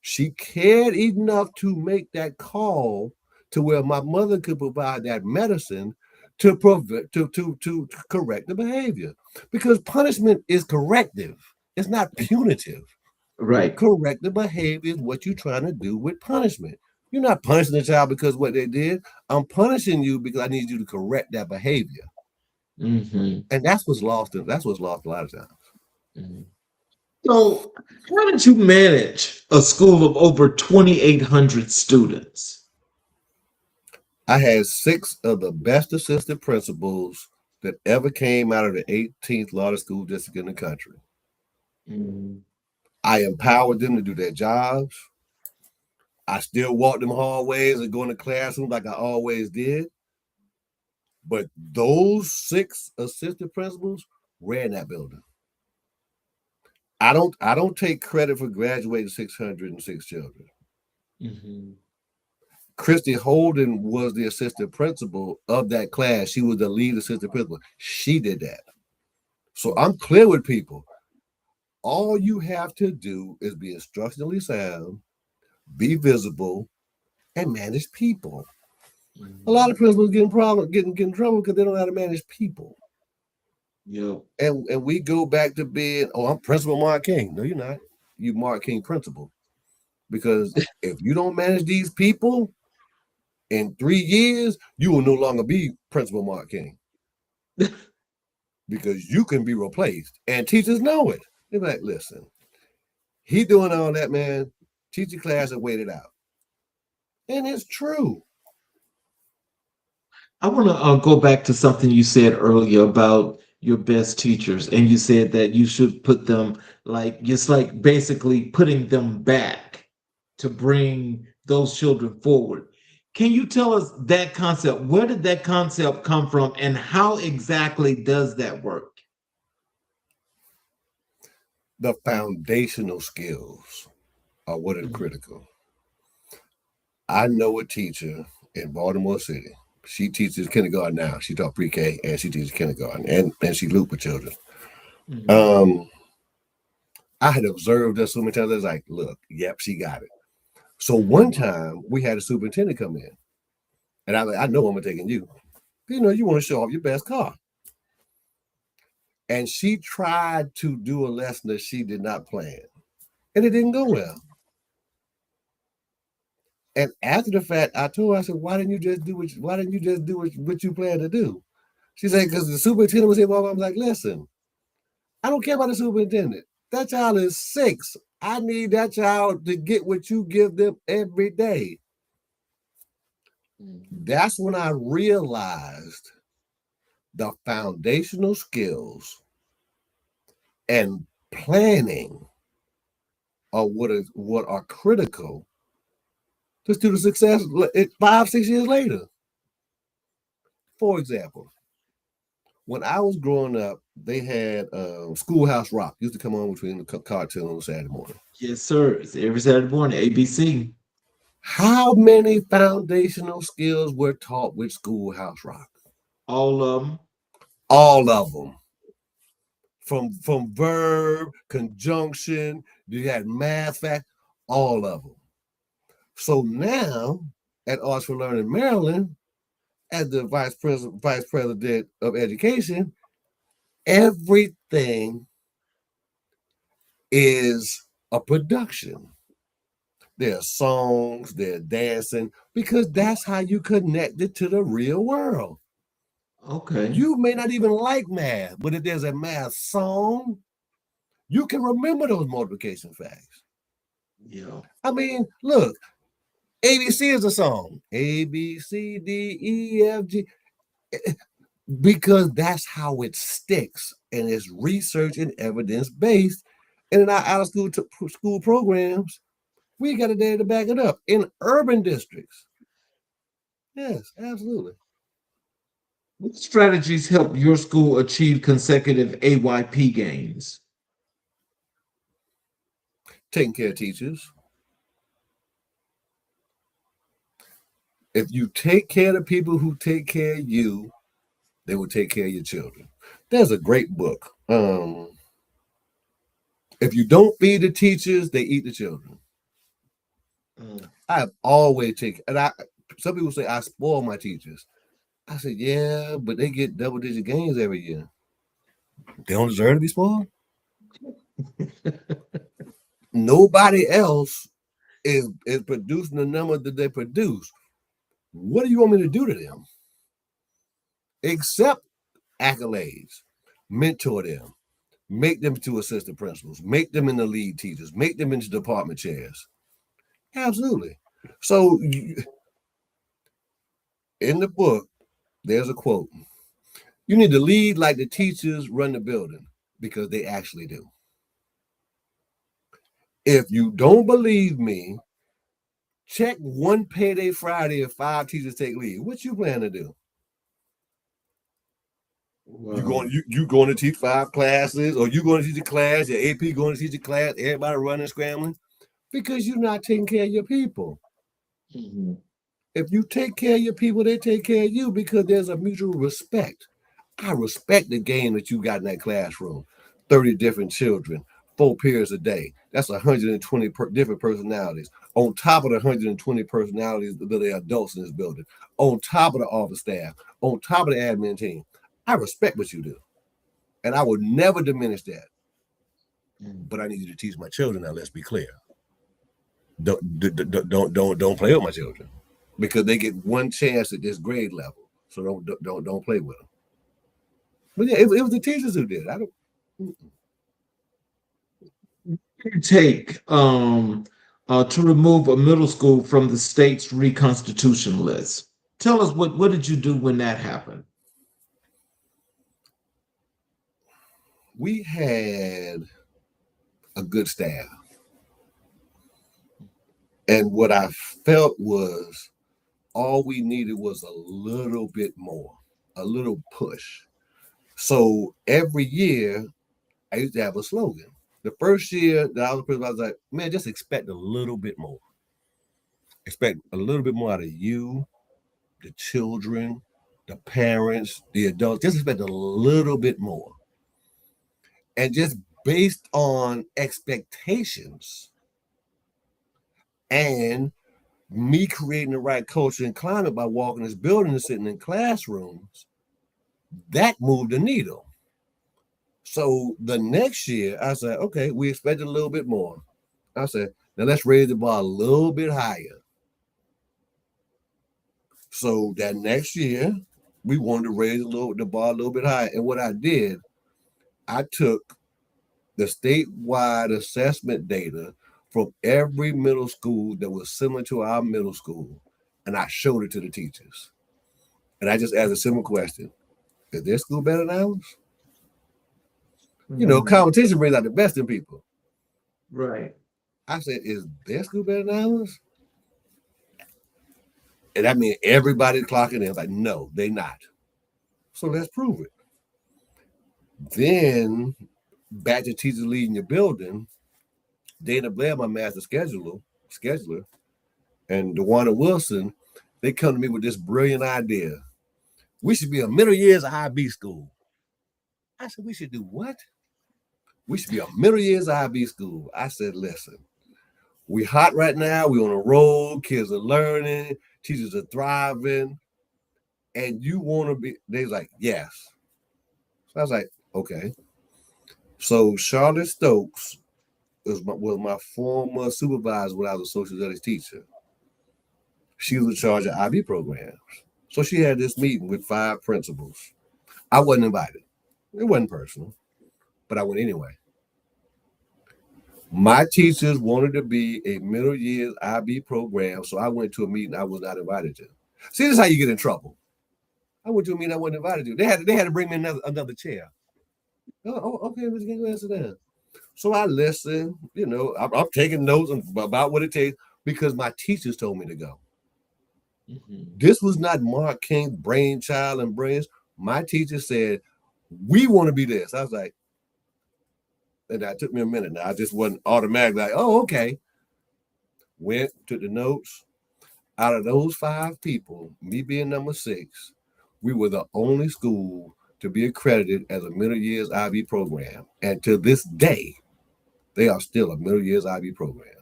She cared enough to make that call to where my mother could provide that medicine to correct the behavior. Because punishment is corrective. It's not punitive. Right. Corrective behavior is what you're trying to do with punishment. You're not punishing the child because what they did. I'm punishing you because I need you to correct that behavior. And that's what's lost. That's what's lost a lot of times. So, how did you manage a school of over 2,800 students? I had 6 of the best assistant principals that ever came out of the 18th largest school district in the country. I empowered them to do their jobs. I still walk them hallways and go in the classroom like I always did. But those 6 assistant principals ran that building. I don't take credit for graduating 606 children. Christy Holden was the assistant principal of that class. She was the lead assistant principal. She did that. So I'm clear with people. All you have to do is be instructionally sound, be visible, and manage people. A lot of principals get in trouble because they don't know how to manage people. And we go back to being, I'm Principal Mark King. No, you're not. You Mark King principal. Because if you don't manage these people, in 3 years, you will no longer be Principal Mark King. Because you can be replaced. And teachers know it. They're like, listen, He doing all that, man. Teach your class and wait it out. And it's true. I want to go back to something you said earlier about your best teachers, and you said that you should put them like just like basically putting them back to bring those children forward. Can you tell us that concept? Where did that concept come from, and how exactly does that work? The foundational skills are what are Mhm. critical. I know a teacher in Baltimore City. She teaches kindergarten now. She taught pre-K and she teaches kindergarten and she looped with children. Mhm. Um, I had observed her so many times. I was like, look, yep, she got it. So one time we had a superintendent come in, and I was like, I know I'm taking you. You know, you want to show off your best car. And she tried to do a lesson that she did not plan, and it didn't go well. And after the fact, I told her, I said, why didn't you just do what you planned to do? She said, because the superintendent was here. Well, I was like, listen, I don't care about the superintendent. That child is 6. I need that child to get what you give them every day. That's when I realized the foundational skills and planning are what are critical to student success 5, 6 years later. For example, when I was growing up, they had Schoolhouse Rock used to come on between the cartoon on Saturday morning. Yes, sir. It's every Saturday morning, ABC. How many foundational skills were taught with Schoolhouse Rock? All of them. All of them. From verb, conjunction, you had math fact, all of them. So now at Arts for Learning Maryland, as the vice president of education, everything is a production. There are songs, there's dancing, because that's how you connect it to the real world. Okay. You may not even like math, but if there's a math song, you can remember those multiplication facts. Yeah. I mean, look, ABC is a song. A, B, C, D, E, F, G, because that's how it sticks. And it's research and evidence based. And in our out of school programs, we got a data to back it up. In urban districts, yes, absolutely. What strategies help your school achieve consecutive AYP gains? Taking care of teachers. If you take care of the people who take care of you, they will take care of your children. There's a great book. If you don't feed the teachers, they eat the children. Mm. I have always taken, and some people say I spoil my teachers. I said, yeah, but they get double-digit gains every year. They don't deserve to be spoiled. Nobody else is producing the number that they produce. What do you want me to do to them? Except accolades, mentor them, make them to assistant principals, make them into lead teachers, make them into department chairs. Absolutely. So in the book, there's a quote. You need to lead like the teachers run the building because they actually do. If you don't believe me, check one payday Friday if 5 teachers take leave. What you plan to do? Wow. You going to teach 5 classes, or you going to teach a class? Your AP going to teach a class? Everybody running scrambling because you're not taking care of your people. Mhm. If you take care of your people, they take care of you because there's a mutual respect. I respect the game that you got in that classroom. 30 different children, 4 periods a day. That's 120 different personalities. On top of the 120 personalities that are adults in this building, on top of the office staff, on top of the admin team. I respect what you do. And I would never diminish that. Mm. But I need you to teach my children now. Let's be clear. Don't play with my children because they get one chance at this grade level. So don't play with them. But yeah, it was the teachers who did. I don't. did it take to remove a middle school from the state's reconstitution list? Tell us what did you do when that happened? We had a good staff. And what I felt was all we needed was a little bit more, a little push. So every year, I used to have a slogan. The first year that I was principal, I was like, man, just expect a little bit more. Expect a little bit more out of you, the children, the parents, the adults. Just expect a little bit more. And just based on expectations and me creating the right culture and climate by walking this building and sitting in classrooms, that moved the needle. So the next year, I said, okay, we expected a little bit more. I said, now let's raise the bar a little bit higher. So that next year, we wanted to raise the bar a little bit higher. And what I did, I took the statewide assessment data from every middle school that was similar to our middle school, and I showed it to the teachers. And I just asked a simple question: is their school better than ours? You know, competition brings out the best in people. Right. I said, is their school better than ours? And that means everybody clocking in. Like, no, they not. So let's prove it. Then back to teachers leading your building, Dana Blair, my master scheduler, and DeWanda Wilson, they come to me with this brilliant idea. We should be a middle years IB school. I said, we should do what? We should be a middle years IB school. I said, listen, we hot right now. We on a roll. Kids are learning. Teachers are thriving. And you want to be, they was like, yes. So I was like, okay. So Charlotte Stokes was my former supervisor when I was a social studies teacher. She was in charge of IB programs. So she had this meeting with 5 principals. I wasn't invited. It wasn't personal, but I went anyway. My teachers wanted to be a middle years IB program, so I went to a meeting I was not invited to. See, this is how you get in trouble. I went to a meeting I wasn't invited to. They had to bring me another chair. Oh, okay, Mr. King, go sit down. So I listened, you know, I'm taking notes about what it takes because my teachers told me to go. This was not Mark King's brainchild and brains. My teacher said, we want to be this. I was like, and that took me a minute. Now I just wasn't automatically like, oh, okay. Went, took the notes. Out of those 5 people, me being number 6, we were the only school to be accredited as a middle years IB program. And to this day, they are still a middle years IB program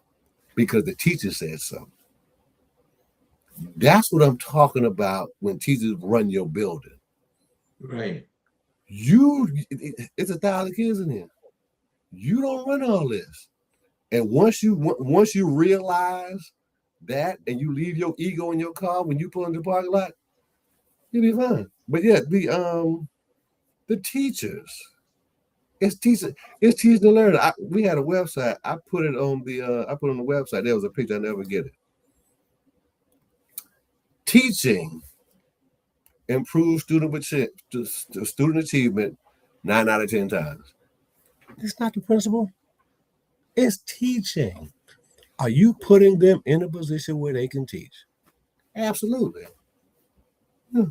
because the teacher said so. That's what I'm talking about when teachers run your building. Right. It's 1,000 kids in here. You don't run all this. And once you realize that and you leave your ego in your car when you pull into the parking lot, you'll be fine. But yeah, the teachers, it's teaching to learn. We had a website. I put it on the website. There was a picture, I never get it. Teaching improves student achievement 9 out of 10 times. It's not the principal. It's teaching. Are you putting them in a position where they can teach? Absolutely. Yeah.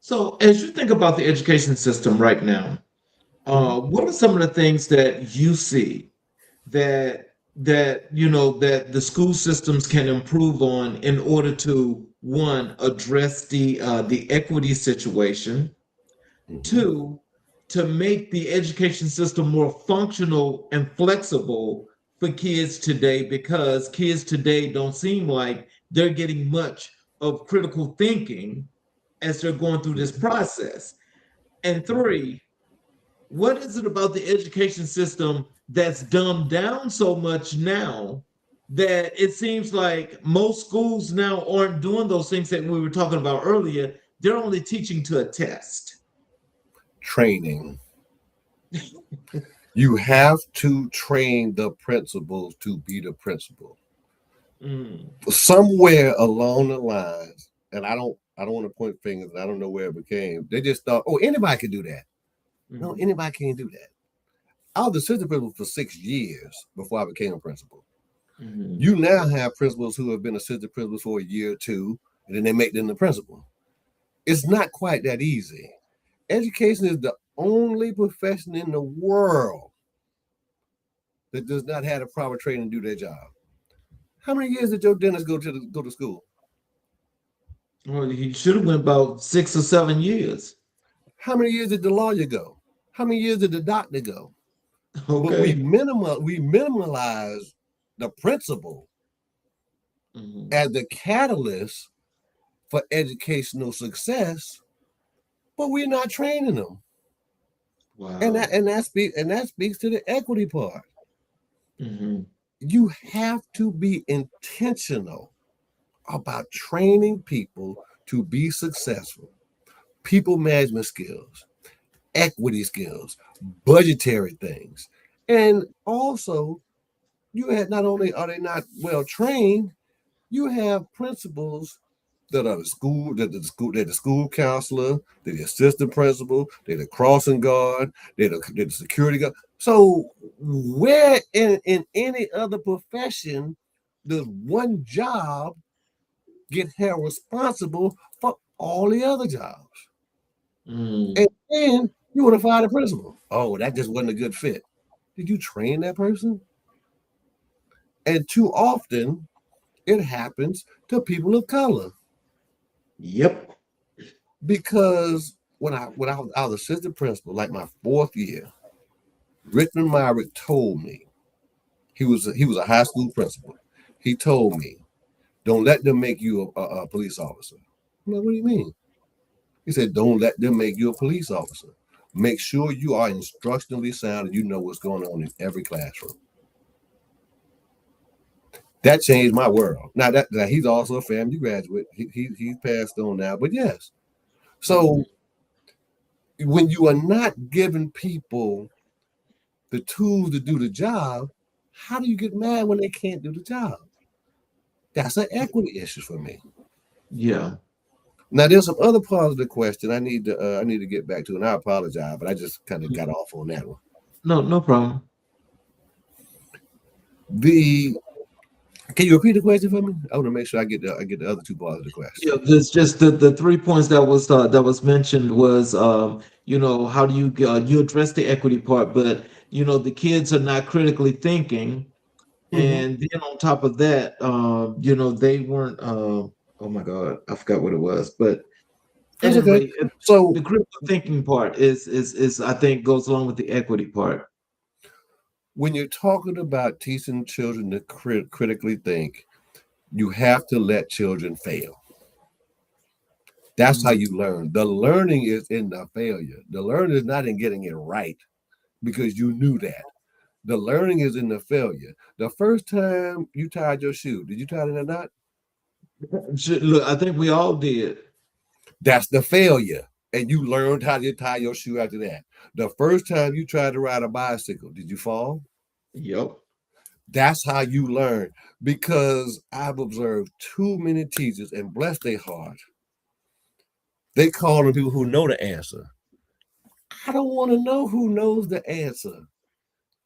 So as you think about the education system right now, what are some of the things that you see that the school systems can improve on in order to, one, address the equity situation, 2, to make the education system more functional and flexible for kids today, because kids today don't seem like they're getting much of critical thinking as they're going through this process. And 3, what is it about the education system that's dumbed down so much now that it seems like most schools now aren't doing those things that we were talking about earlier? They're only teaching to a test. Training. You have to train the principals to be the principal. Mm. Somewhere along the lines, and I don't want to point fingers, and I don't know where it became. They just thought, oh, anybody can do that. No, Mhm. anybody can't do that. I was the assistant principal for 6 years before I became a principal. Mhm. You now have principals who have been assistant principals for a year or two, and then they make them the principal. It's not quite that easy. Education is the only profession in the world that does not have the proper training to do their job. How many years did your dentist go to school? Well, he should have went about 6 or 7 years. How many years did the lawyer go? How many years did the doctor go? But we Okay. minimalize the principle Mhm. as the catalyst for educational success, but we're not training them. And that Wow. and that speaks to the equity part. Mhm. You have to be intentional about training people to be successful. People management skills, equity skills, budgetary things. And also, you have not only are they not well trained, you have principals that are they're the school counselor, they're the assistant principal, they're the crossing guard, they're the security guard. So where in any other profession does one job get held responsible for all the other jobs? Mm. And then you want to fire the principal. Oh, that just wasn't a good fit. Did you train that person? And too often it happens to people of color Yep. because when I was assistant principal, like my 4th year, Richmond Myrick told me he was a high school principal. He told me, "Don't let them make you a police officer." I'm like, what do you mean? He said, "Don't let them make you a police officer. Make sure you are instructionally sound and you know what's going on in every classroom." That changed my world. Now that he's also a family graduate, he's passed on now, but yes. Mhm. So when you are not giving people the tools to do the job, how do you get mad when they can't do the job? That's an equity issue for me. Yeah. Now, there's some other parts of the question I need to get back to, and I apologize, but I just kind of got off on that one. No, no problem. The Can you repeat the question for me? I want to make sure I get the other two parts of the question. Yeah, there's just the 3 points that was mentioned was how do you address the equity part, but the kids are not critically thinking, Hmm. and then on top of that, they weren't. Oh my God, I forgot what it was, but at That's any okay. rate, So the critical thinking part is I think goes along with the equity part. when you're talking about teaching children to critically think, you have to let children fail. That's how Mm. you learn. The learning is in the failure. The learning is not in getting it right because you knew that. The learning is in the failure. The first time you tied your shoe, did you tie it in a knot? Look, I think we all did. That's the failure. And you learned how to tie your shoe after that. The first time you tried to ride a bicycle, did you fall? Yep. That's how you learn. Because I've observed too many teachers, and bless their heart, they call on people who know the answer. I don't want to know who knows the answer.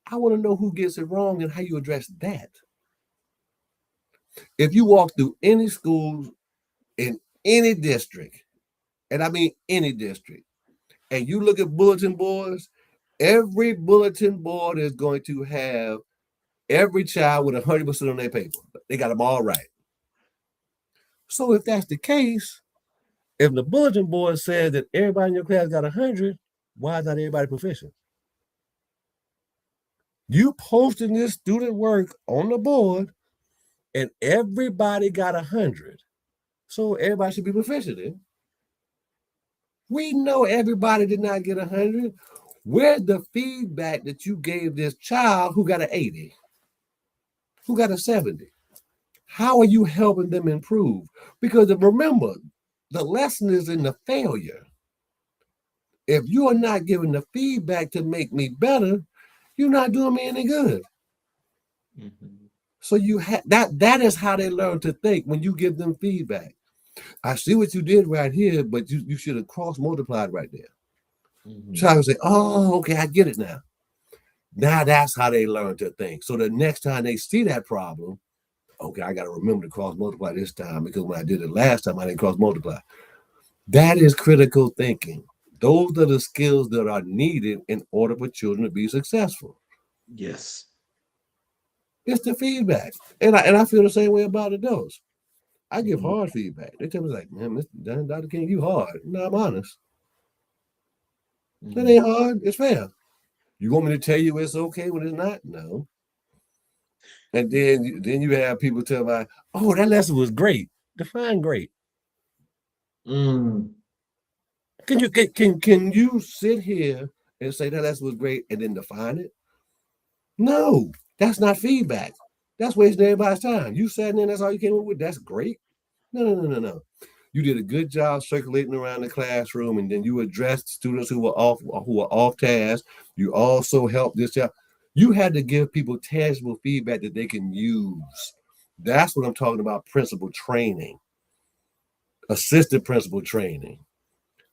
I want to know who gets it wrong and how you address that. If you walk through any schools in any district, and I mean any district, and you look at bulletin boards, every bulletin board is going to have every child with 100% on their paper. They got them all right. So if that's the case, if the bulletin board says that everybody in your class got 100, why is not everybody proficient? You posting this student work on the board, and everybody got 100. So everybody should be proficient in. We know everybody did not get 100. Where's the feedback that you gave this child who got an 80, who got a 70? How are you helping them improve? Because remember, the lesson is in the failure. If you are not giving the feedback to make me better, you're not doing me any good. Mhm. So you have that is how they learn to think when you give them feedback. I see what you did right here, but you should have cross multiplied right there. Mhm. Try to say, oh, okay, I get it now. Now that's how they learn to think. So the next time they see that problem, okay, I got to remember to cross multiply this time because when I did it last time, I didn't cross multiply. That is critical thinking. Those are the skills that are needed in order for children to be successful. Yes. It's the feedback. And I feel the same way about adults. I give Mhm. hard feedback. They tell me like, man, Dr. King, you hard. No, I'm honest. That Mhm. ain't hard. It's fair. You want me to tell you it's okay when it's not? No. And then you have people tell me, oh, that lesson was great. Define great. Mm. Can you sit here and say that lesson was great and then define it? No, that's not feedback. That's wasting everybody's time. You sat in there, that's all you came up with. That's great. No. You did a good job circulating around the classroom, and then you addressed students who were off task. You also helped this child. You had to give people tangible feedback that they can use. That's what I'm talking about. Principal training, assistant principal training,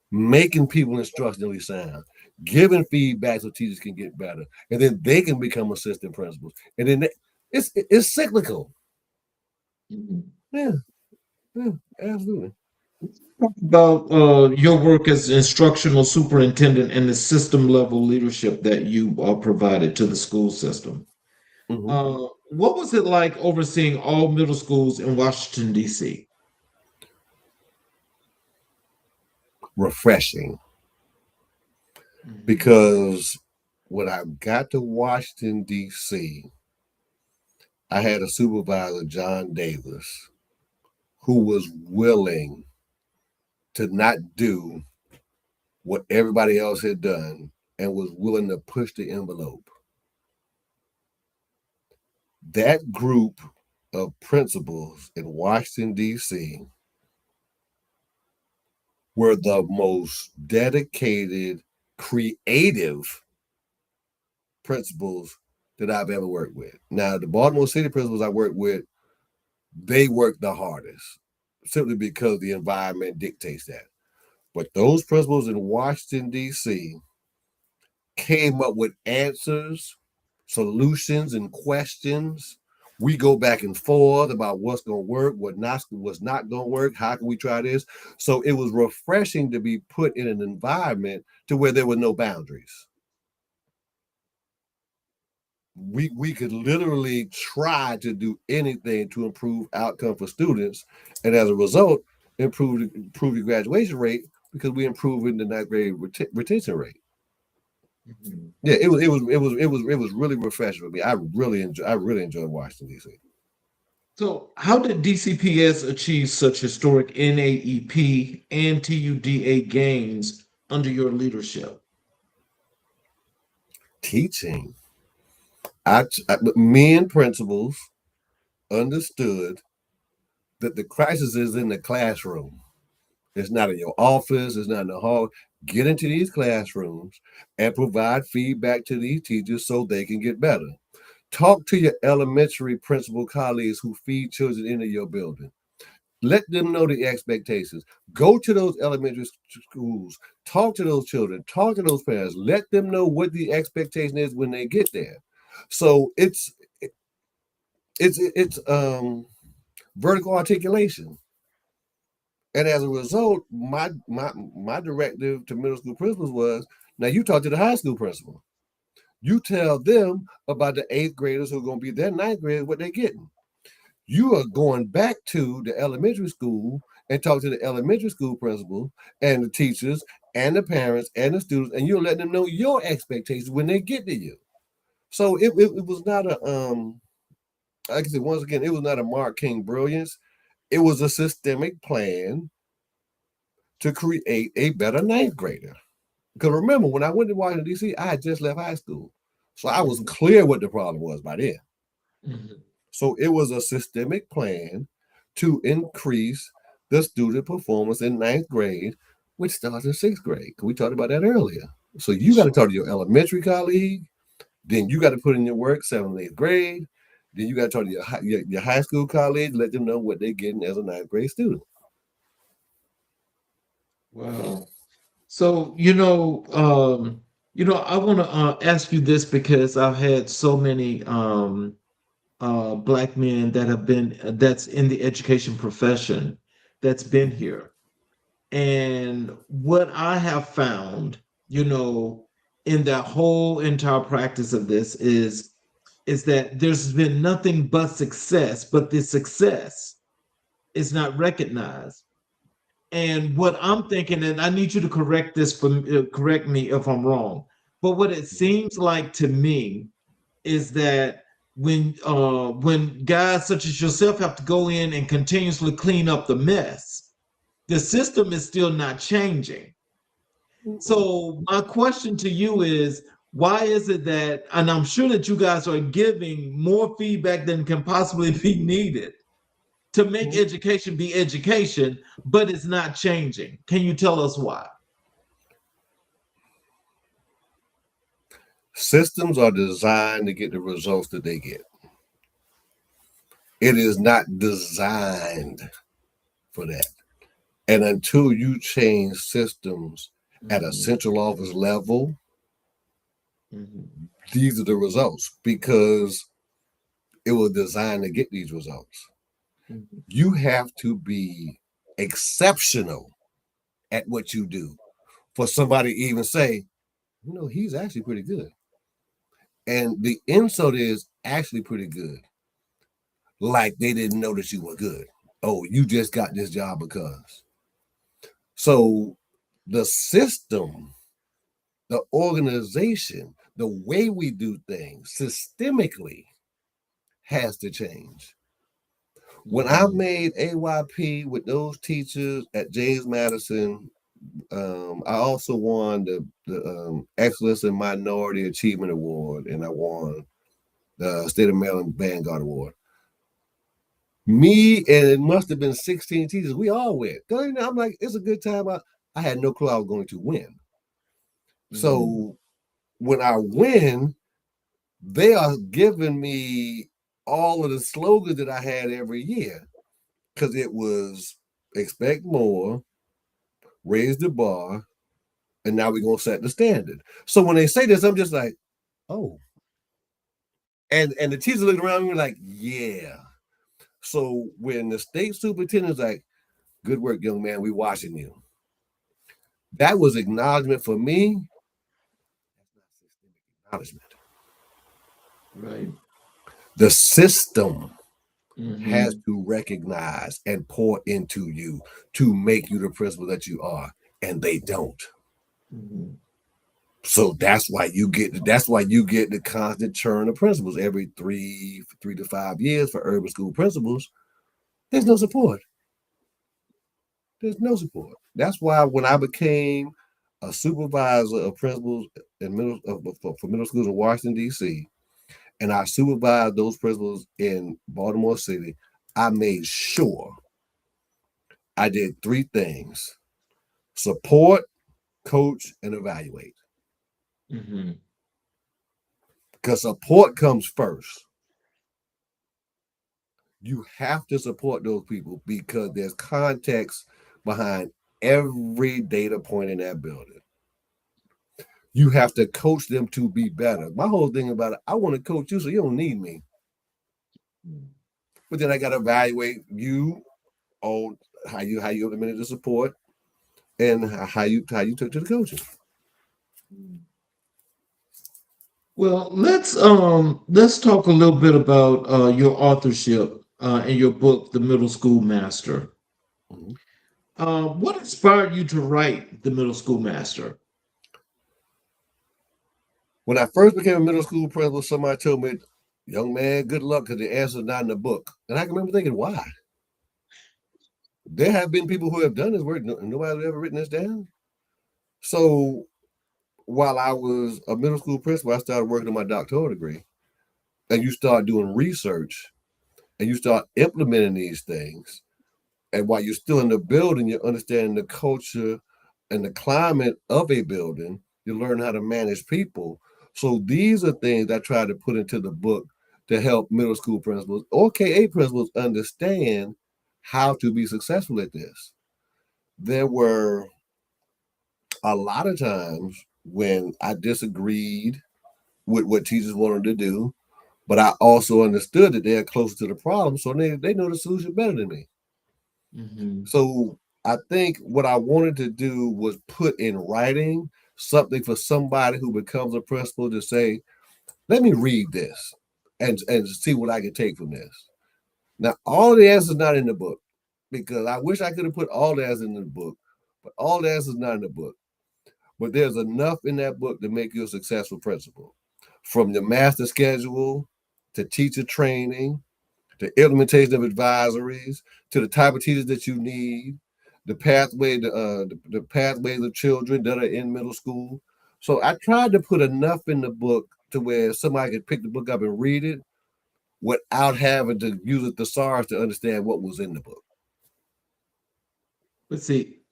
making people instructionally sound, giving feedback so teachers can get better, and then they can become assistant principals. And then it's cyclical. Mhm. Yeah, yeah, absolutely. Talk about your work as instructional superintendent and the system level leadership that you provided to the school system. Hmm. What was it like overseeing all middle schools in Washington, D.C.? Refreshing Mhm. because when I got to Washington, D.C., I had a supervisor, John Davis, who was willing to not do what everybody else had done and was willing to push the envelope. That group of principals in Washington, D.C. were the most dedicated, creative principals that I've ever worked with. Now, the Baltimore City principals I worked with, they work the hardest simply because the environment dictates that. But those principals in Washington, D.C. came up with answers, solutions, and questions. We go back and forth about what's going to work, what's not going to work. How can we try this? So it was refreshing to be put in an environment to where there were no boundaries. We could literally try to do anything to improve outcome for students, and as a result, improve your graduation rate because we improving the ninth grade retention rate. Mhm. Yeah, it was really refreshing for me. I really enjoyed Washington D.C. So, how did DCPS achieve such historic NAEP and TUDA gains under your leadership? Teaching. Me and principals understood that the crisis is in the classroom. It's not in your office. It's not in the hall. Get into these classrooms and provide feedback to these teachers so they can get better. Talk to your elementary principal colleagues who feed children into your building. Let them know the expectations. Go to those elementary schools. Talk to those children. Talk to those parents. Let them know what the expectation is when they get there. So it's vertical articulation. And as a result, my directive to middle school principals was, now you talk to the high school principal. You tell them about the eighth graders who are going to be their ninth graders, what they're getting. You are going back to the elementary school and talk to the elementary school principal and the teachers and the parents and the students, and you're letting them know your expectations when they get to you. So it was not a like I said, once again, it was not a Mark King brilliance. It was a systemic plan to create a better ninth grader. Because remember, when I went to Washington, D.C., I had just left high school. So I was Mhm. clear what the problem was by then. Mhm. So it was a systemic plan to increase the student performance in ninth grade, which starts in sixth grade. We talked about that earlier. So you got to Sure. talk to your elementary colleague, Then you got to put in your work 7th and 8th grade. Then you got to talk to your high school colleagues, let them know what they're getting as a 9th grade student. Wow. So, I want to ask you this because I've had so many Black men that have been that's in the education profession that's been here. And what I have found, in that whole entire practice of this is that there's been nothing but success, but the success is not recognized. And what I'm thinking, and I need you to correct me if I'm wrong, but what it seems like to me is that when guys such as yourself have to go in and continuously clean up the mess, the system is still not changing. So my question to you is, why is it that, and I'm sure that you guys are giving more feedback than can possibly be needed to make education be education, but it's not changing? Can you tell us why? Systems are designed to get the results that they get. It is not designed for that. And until you change systems at a central office level, these are the results, because it was designed to get these results. You have to be exceptional at what you do for somebody to even say, he's actually pretty good. And the insult is actually pretty good. Like they didn't know that you were good. Oh, you just got this job because. So the system, the organization, the way we do things systemically has to change. When I made AYP with those teachers at James Madison, I also won the Excellence in Minority Achievement Award, and I won the State of Maryland Vanguard Award. Me and it must have been 16 teachers. We all went. I'm like, it's a good time. I had no clue I was going to win. So when I win, they are giving me all of the slogans that I had every year, because it was expect more, raise the bar, and now we're going to set the standard. So when they say this, I'm just like, oh. And the teachers looked around me like, yeah. So when the state superintendent's like, good work, young man, we watching you. That was acknowledgement for me. Acknowledgement. Right. The system has to recognize and pour into you to make you the principal that you are, and they don't. So that's why you get the constant churn of principals every 3 to 5 years for urban school principals. There's no support. There's no support. That's why when I became a supervisor of principals for middle schools in Washington, D.C., and I supervised those principals in Baltimore City, I made sure I did 3 things: support, coach, and evaluate. Because support comes first. You have to support those people because there's context behind every data point in that building. You have to coach them to be better. My whole thing about it, I want to coach you so you don't need me. But then I got to evaluate you on how you implemented the support and how you took to the coaching. Well, let's talk a little bit about your authorship in your book, The Middle School Master. What inspired you to write The Middle School Master? When I first became a middle school principal, somebody told me, young man, good luck, because the answer's not in the book. And I can remember thinking, why? There have been people who have done this work. Nobody's ever written this down. So while I was a middle school principal, I started working on my doctoral degree. And you start doing research and you start implementing these things. And while you're still in the building, you're understanding the culture and the climate of a building. You learn how to manage people. So these are things I try to put into the book to help middle school principals or KA principals understand how to be successful at this. There were a lot of times when I disagreed with what teachers wanted to do, but I also understood that they're closer to the problem, so they know the solution better than me. Mm-hmm. So I think what I wanted to do was put in writing something for somebody who becomes a principal to say, let me read this and see what I can take from this. Now, all the answers not in the book, because I wish I could have put all the answers in the book, but all the answers not in the book. But there's enough in that book to make you a successful principal. From the master schedule to teacher training, the implementation of advisories, to the type of teachers that you need, the pathway, the pathways of children that are in middle school. So I tried to put enough in the book to where somebody could pick the book up and read it without having to use a thesaurus to understand what was in the book.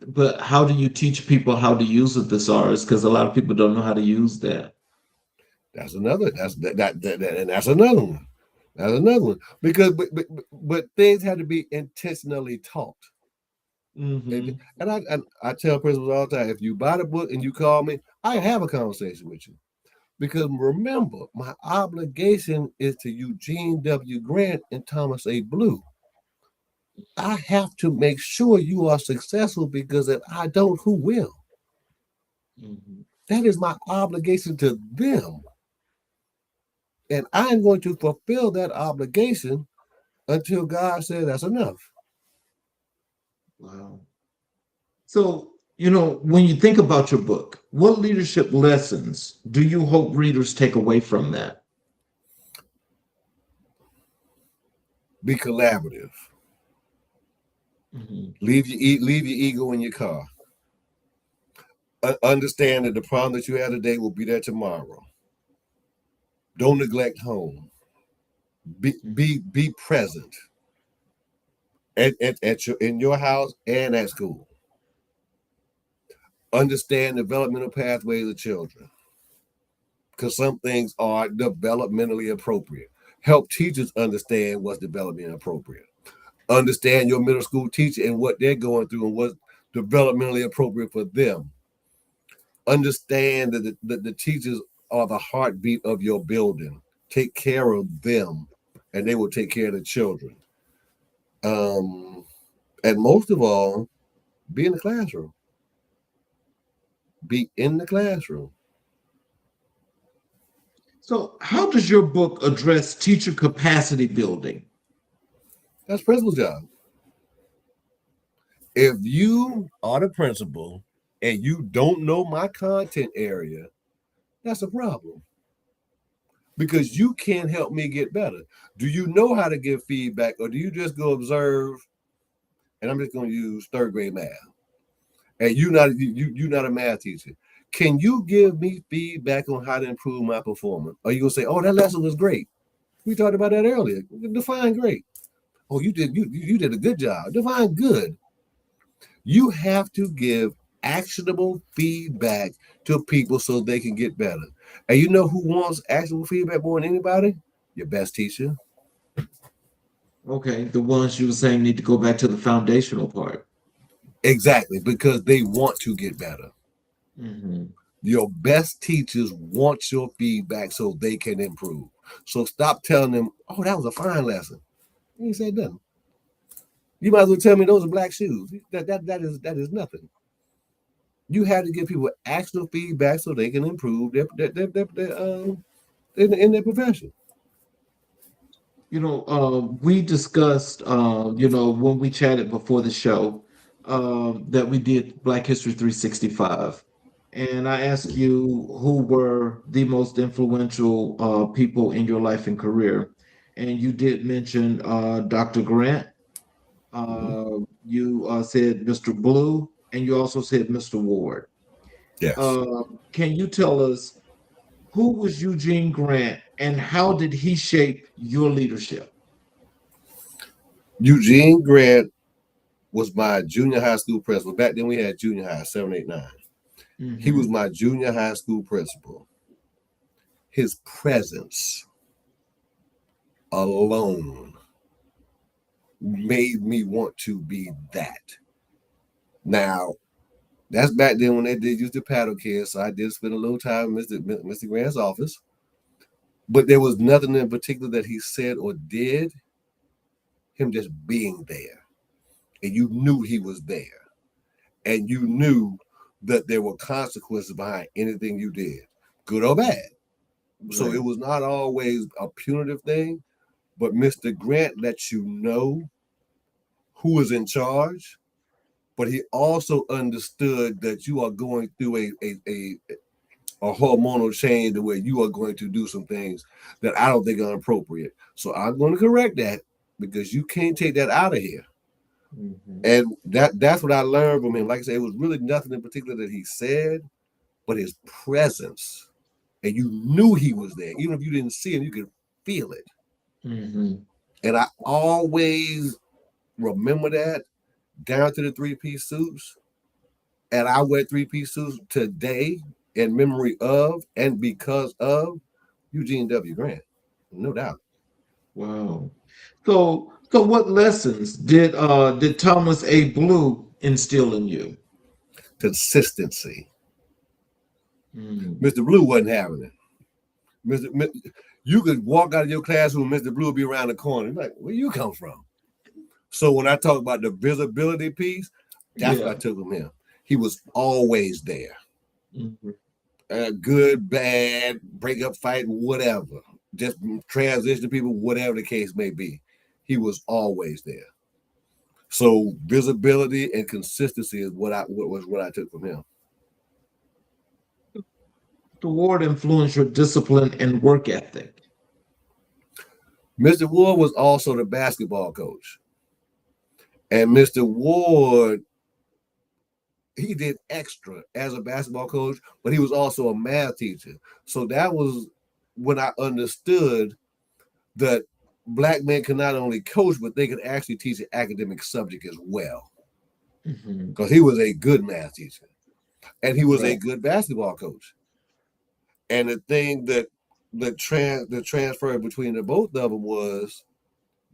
But how do you teach people how to use a thesaurus? Because a lot of people don't know how to use that. That's another. And that's another one. That's another one. Because but things had to be intentionally taught. Mm-hmm. And I tell principals all the time, if you buy the book and you call me, I have a conversation with you. Because remember, my obligation is to Eugene W. Grant and Thomas A. Blue. I have to make sure you are successful, because if I don't, who will? Mm-hmm. That is my obligation to them. And I'm going to fulfill that obligation until God says that's enough. Wow. So, when you think about your book, what leadership lessons do you hope readers take away from that? Be collaborative. Mm-hmm. Leave your ego in your car. Understand that the problem that you have today will be there tomorrow. Don't neglect home. Be present at in your house and at school. Understand developmental pathways of children, because some things are developmentally appropriate. Help teachers understand what's developmentally appropriate. Understand your middle school teacher and what they're going through and what's developmentally appropriate for them. Understand that the teachers are the heartbeat of your building. Take care of them, and they will take care of the children. And most of all, be in the classroom. Be in the classroom. So, how does your book address teacher capacity building? That's principal's job. If you are the principal and you don't know my content area, that's a problem, because you can't help me get better. Do you know how to give feedback, or do you just go observe? And I'm just going to use third grade math. And you're not a math teacher. Can you give me feedback on how to improve my performance? Or you gonna say, "Oh, that lesson was great. We talked about that earlier. Define great. Oh, you did a good job. Define good." You have to give actionable feedback to people so they can get better. And you know who wants actionable feedback more than anybody? Your best teacher. Okay, the ones you were saying need to go back to the foundational part. Exactly, because they want to get better. Mm-hmm. Your best teachers want your feedback so they can improve. So stop telling them, "Oh, that was a fine lesson." You ain't said nothing. You might as well tell me those are black shoes. That is nothing. You have to give people actual feedback so they can improve in their profession. We discussed, when we chatted before the show, that we did Black History 365. And I asked you who were the most influential people in your life and career. And you did mention Dr. Grant. Mhm. You said Mr. Blue, and you also said Mr. Ward. Yes. Can you tell us who was Eugene Grant and how did he shape your leadership? Eugene Grant was my junior high school principal. Back then we had junior high, 7, 8, 9. He was Hmm. my junior high school principal. his presence alone made me want to be that. Now, that's back then when they did use the paddle kids, so I did spend a little time in Mr. Grant's office. But there was nothing in particular that he said or did, him just being there. And you knew he was there. And you knew that there were consequences behind anything you did, good or bad. Right. So it was not always a punitive thing, but Mr. Grant lets you know who is in charge, but he also understood that you are going through a hormonal change where you are going to do some things that I don't think are appropriate. So I'm going to correct that because you can't take that out of here. Mm-hmm. And that's what I learned from him. Like I said, it was really nothing in particular that he said, but his presence. And you knew he was there. Even if you didn't see him, you could feel it. Mm-hmm. And I always remember that down to the three-piece suits. And I wear three-piece suits today in memory of and because of Eugene W. Grant. No doubt. Wow. So what lessons did Thomas A. Blue instill in you? Consistency. Mr. Blue wasn't having it. You could walk out of your classroom, Mr. Blue would be around the corner. You're like, where you come from? So when I talk about the visibility piece, that's what I took from him. He was always there. Mm-hmm. Good, bad, break up, fight, whatever. Just transition people, whatever the case may be. He was always there. So visibility and consistency is what I took from him. The Ward influenced your discipline and work ethic. Mr. Ward was also the basketball coach. And Mr. Ward, he did extra as a basketball coach, but he was also a math teacher. So that was when I understood that Black men could not only coach, but they could actually teach an academic subject as well. Because he was a good math teacher. And he was a good basketball coach. And the thing that the transfer between the both of them was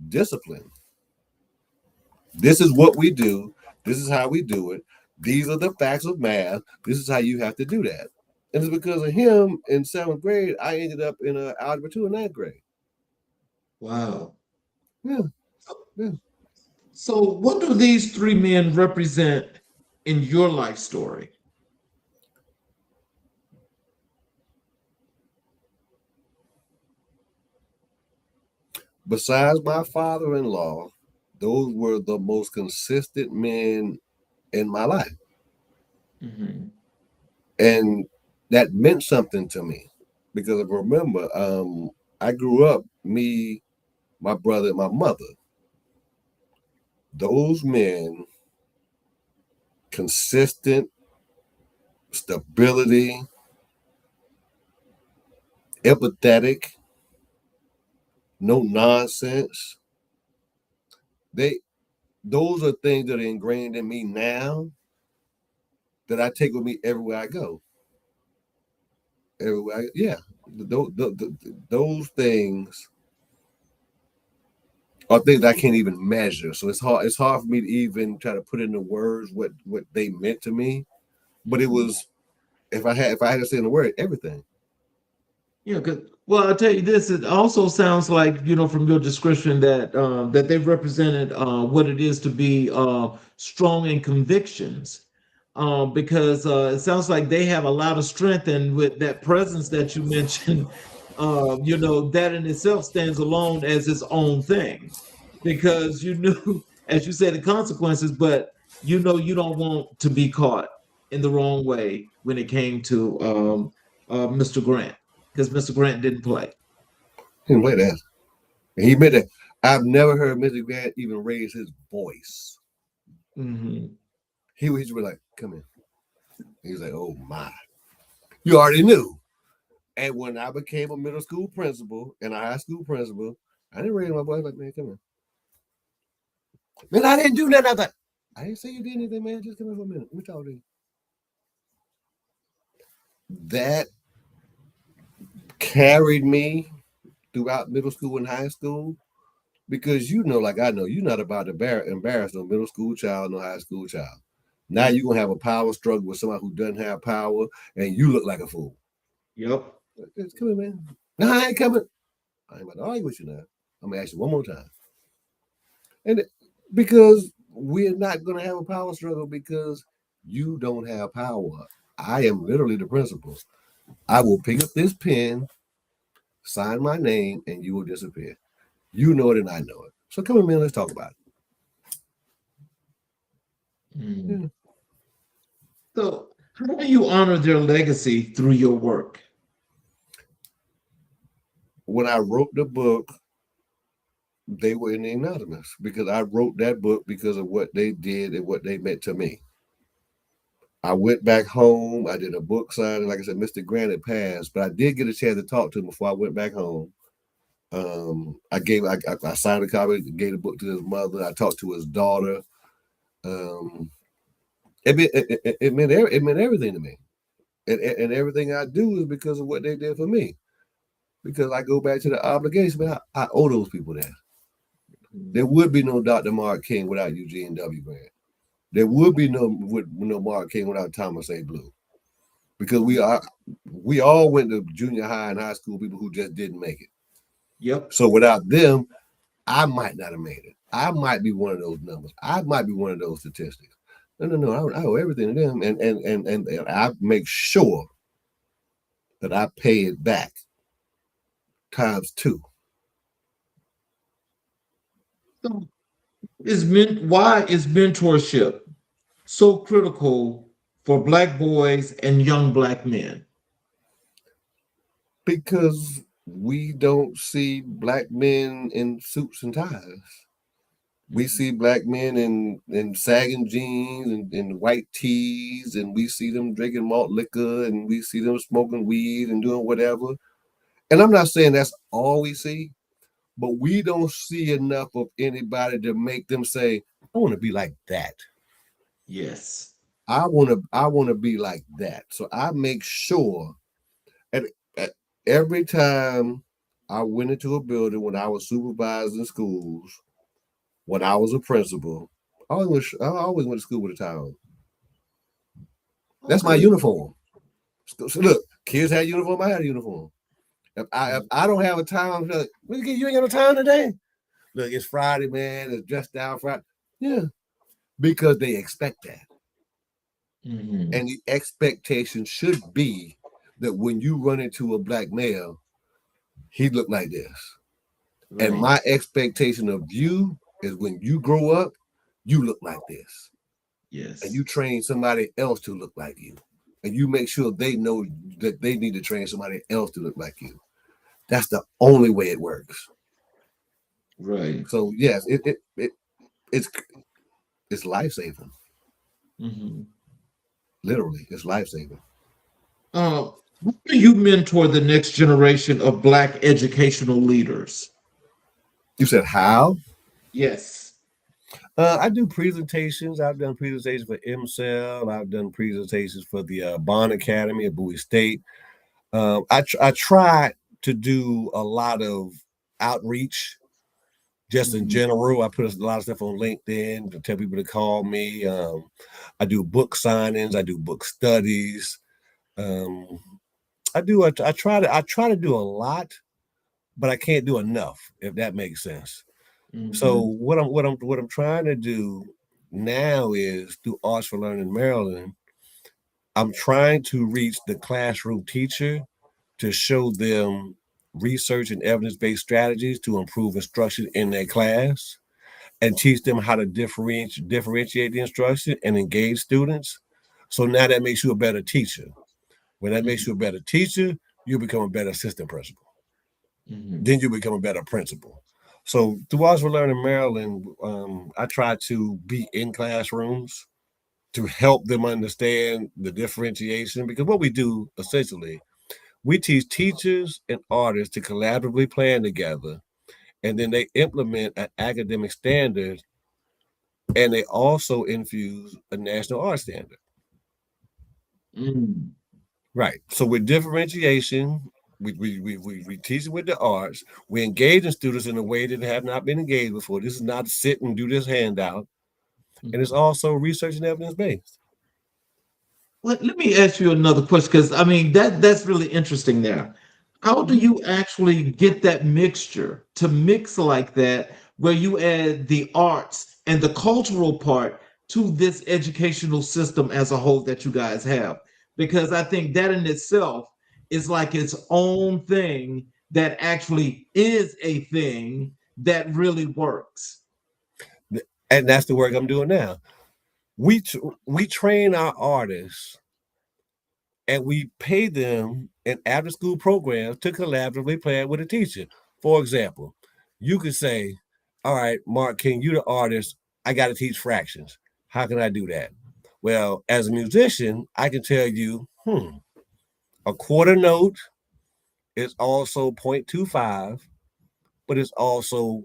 discipline. This is what we do. This is how we do it. These are the facts of math. This is how you have to do that. And it's because of him in 7th grade, I ended up in Algebra 2 in 9th grade. Wow. Yeah. So what do these three men represent in your life story? Besides my father-in-law, those were the most consistent men in my life. Mm-hmm. And that meant something to me because remember, I grew up, me, my brother, and my mother. Those men, consistent, stability, empathetic, no nonsense. Those are things that are ingrained in me now that I take with me everywhere I go. Those things are things I can't even measure. So it's hard for me to even try to put into words what they meant to me. But it was, if I had to say in a word, everything. Yeah, well, I'll tell you this. It also sounds like, from your description that that they represented what it is to be strong in convictions, because it sounds like they have a lot of strength, and with that presence that you mentioned, that in itself stands alone as its own thing, because you knew, as you said, the consequences, but you don't want to be caught in the wrong way when it came to Mr. Grant. Because Mr. Grant didn't play. He didn't play that. And he admitted that. I've never heard Mr. Grant even raise his voice. Mm-hmm. He was like, come in. He was like, oh my. You already knew. And when I became a middle school principal and a high school principal, I didn't raise my voice like, man, come in. Man, I didn't do nothing. I was like, I didn't say you did anything, man. Just come in for a minute. Let me talk to you. That carried me throughout middle school and high school. Because like I know, you're not about to embarrass no middle school child, no high school child. Now you're gonna have a power struggle with somebody who doesn't have power, and you look like a fool. Yep. It's coming, man. No, I ain't coming. I ain't about to argue with you now. I'm gonna ask you one more time. And because we're not gonna have a power struggle because you don't have power. I am literally the principal. I will pick up this pen, sign my name, and you will disappear. You know it and I know it. So come on, man, let's talk about it. Mm. Yeah. So, how do you honor their legacy through your work? When I wrote the book, they were in the anonymous because I wrote that book because of what they did and what they meant to me. I went back home. I did a book signing. Like I said, Mr. Grant had passed, but I did get a chance to talk to him before I went back home. I signed a copy, gave the book to his mother. I talked to his daughter. Um, it meant everything to me, and everything I do is because of what they did for me. Because I go back to the obligation, but I owe those people that. There would be no Dr. Mark King without Eugene W. Grant. There would be no Mark King without Thomas A. Blue. Because we all went to junior high and high school people who just didn't make it. Yep. So without them, I might not have made it. I might be one of those numbers. I might be one of those statistics. No. I owe everything to them, and I make sure that I pay it back times two. So, why is mentorship so critical for Black boys and young Black men? Because we don't see Black men in suits and ties. We see Black men in sagging jeans and white tees, and we see them drinking malt liquor, and we see them smoking weed and doing whatever. And I'm not saying that's all we see, but we don't see enough of anybody to make them say, "I want to be like that." Yes. I want to be like that. So I make sure at every time I went into a building when I was supervising schools, when I was a principal, I always went to school with a tie on. That's my Okay. uniform. So look, kids had a uniform, I had a uniform. If I don't have a tie on, like, you ain't got no tie on today. Look, it's Friday, man. It's dressed down Friday. Yeah, because they expect that. Mhm. And the expectation should be that when you run into a Black male, he look like this. And Right. my expectation of you is when you grow up, you look like this. And Yes. you train somebody else to look like you. And you make sure they know that they need to train somebody else to look like you. That's the only way it works. Right. So yes, it's it's life saving. Mhm. Literally, it's life saving. How do you mentor the next generation of Black educational leaders? You said how? Yes. I do presentations. I've done presentations for MCEL. I've done presentations for the Bond Academy at Bowie State. I try to do a lot of outreach just in Mhm. general. I put a lot of stuff on LinkedIn to tell people to call me. I do book signings. I do book studies. Um, I try to do a lot, but I can't do enough if that makes sense. So Mhm. what I'm trying to do now is through Arts for Learning Maryland. I'm trying to reach the classroom teacher to show them research and evidence-based strategies to improve instruction in their class and teach them how to differentiate the instruction and engage students. So now that makes you a better teacher. When that makes Mhm. you a better teacher, you become a better assistant principal. Mhm. Then you become a better principal. So through Arts for Learning Maryland, I try to be in classrooms to help them understand the differentiation because what we do essentially, we teach teachers and artists to collaboratively plan together, and then they implement an academic standard, and they also infuse a national art standard. Mm. Right. So with differentiation, We teach them with the arts. We engage in students in a way that have not been engaged before. This is not sit and do this handout, and it's also research and evidence based. Let me ask you another question because I mean that's really interesting there. How do you actually get that mixture to mix like that where you add the arts and the cultural part to this educational system as a whole that you guys have? Because I think that in itself is like its own thing that actually is a thing that really works. And that's the work I'm doing now. We we train our artists and we pay them in after school programs to collaboratively plan with a teacher. For example, you could say, all right, Mark King, you the artist. I got to teach fractions. How can I do that? Well, as a musician, I can tell you, a quarter note is also 0.25, but it's also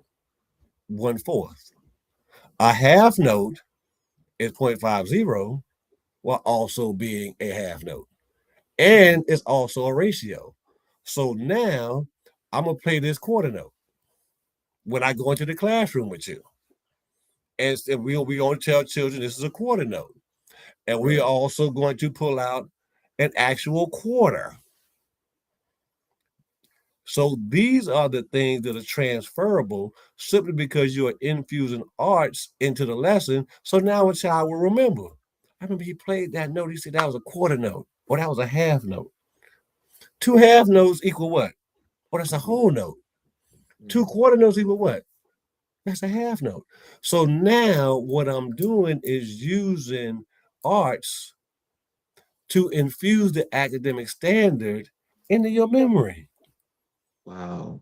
1/4. A half note is 0.50 while also being a half note. And it's also a ratio. So now I'm gonna play this quarter note when I go into the classroom with you. And we're going to tell children this is a quarter note. And we're also going to pull out an actual quarter. So these are the things that are transferable simply because you are infusing arts into the lesson. So now a child will remember. I remember he played that note. He said that was a quarter note or that was a half note. Two half notes equal what? Or that's a whole note. Two quarter notes equal what? That's a half note. So now what I'm doing is using arts to infuse the academic standard into your memory. Wow.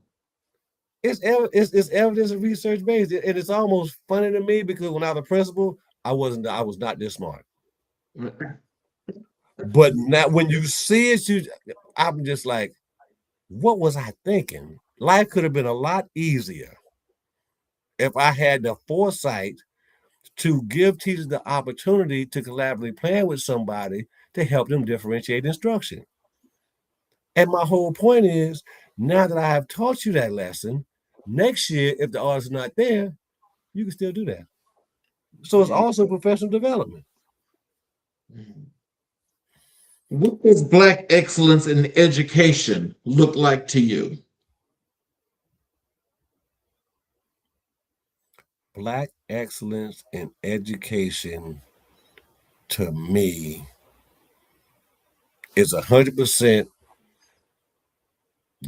It's evidence and research based, and it's almost funny to me because when I was a principal, I was not this smart. But now when you see it, I'm just like, what was I thinking? Life could have been a lot easier if I had the foresight to give teachers the opportunity to collaboratively plan with somebody to help them differentiate instruction. And my whole point is, now that I have taught you that lesson, next year, if the art's not there, you can still do that. So it's also professional development. What does Black excellence in education look like to you? Black excellence in education to me is 100%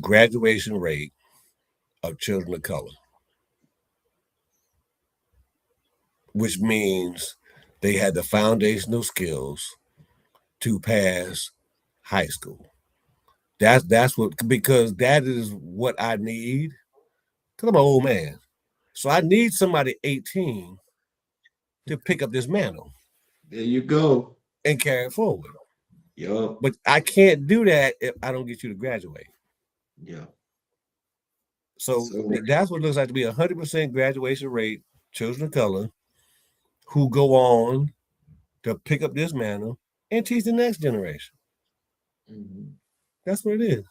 graduation rate of children of color, which means they had the foundational skills to pass high school. That's what, because that is what I need. Because I'm an old man, so I need somebody 18 to pick up this mantle There you go. and carry it forward. Yeah. But I can't do that if I don't get you to graduate. Yeah. So that's what it looks like to be 100% graduation rate, children of color, who go on to pick up this mantle and teach the next generation. Mhm. That's what it is.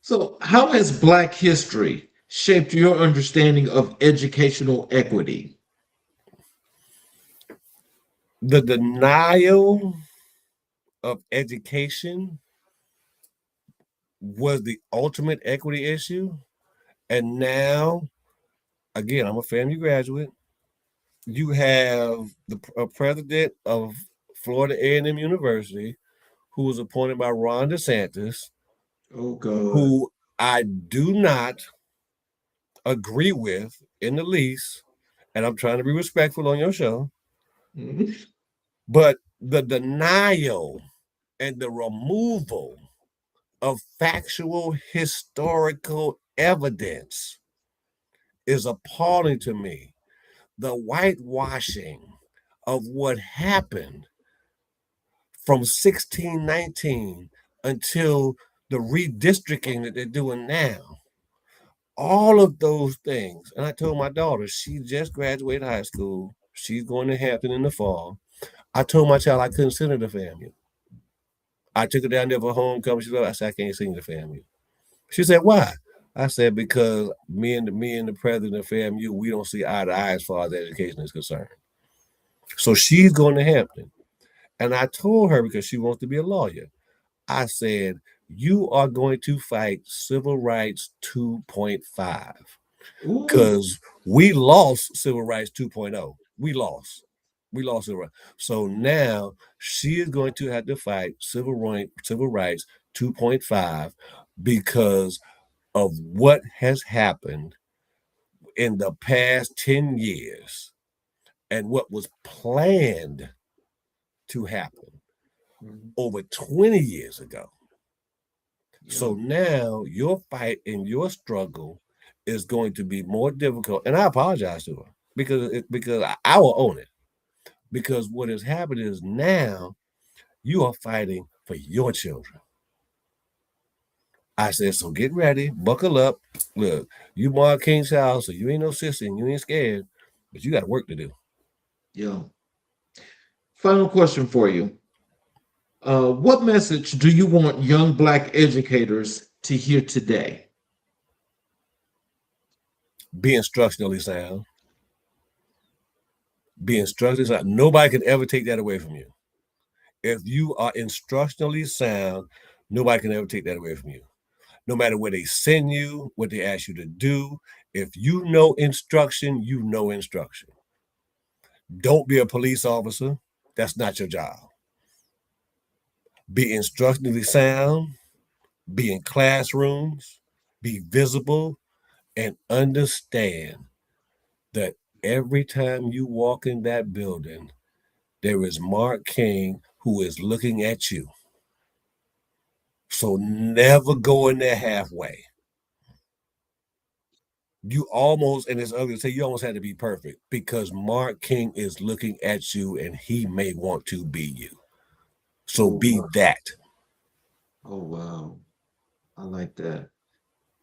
So, how has Black history shaped your understanding of educational equity? The denial of education was the ultimate equity issue. And now, again, I'm a family graduate. You have the president of Florida A&M University, who was appointed by Ron DeSantis, Oh, God. who I do not agree with in the least, and I'm trying to be respectful on your show, Mhm. but the denial and the removal of factual historical evidence is appalling to me. The whitewashing of what happened from 1619 until the redistricting that they're doing now. All of those things. And I told my daughter, she just graduated high school. She's going to Hampton in the fall. I told my child I couldn't send her to FAMU. I took her down there for homecoming. She said, I said, I can't sing the FAMU. She said, why? I said, because me and the president of FAMU, we don't see eye to eye as far as education is concerned. So she's going to Hampton. And I told her, because she wants to be a lawyer, I said, you are going to fight Civil Rights 2.5. Because we lost Civil Rights 2.0. We lost civil rights. So now she is going to have to fight civil rights 2.5 because of what has happened in the past 10 years and what was planned to happen over 20 years ago. So now your fight and your struggle is going to be more difficult. And I apologize to her because I will own it. Because what has happened is now you are fighting for your children. I said, so get ready, buckle up. Look, you Mark King's house, so you ain't no sissy and you ain't scared, but you got work to do. Yeah. Final question for you. What message do you want young Black educators to hear today? Be instructionally sound. Be instructionally sound. Nobody can ever take that away from you. If you are instructionally sound, nobody can ever take that away from you. No matter where they send you, what they ask you to do, if you know instruction, you know instruction. Don't be a police officer. That's not your job. Be instructionally sound, be in classrooms, be visible, and understand that every time you walk in that building, there is Mark King who is looking at you. So never go in there halfway. You almost, and it's ugly to say, you almost had to be perfect because Mark King is looking at you and he may want to be you. So be that. Oh, wow. I like that.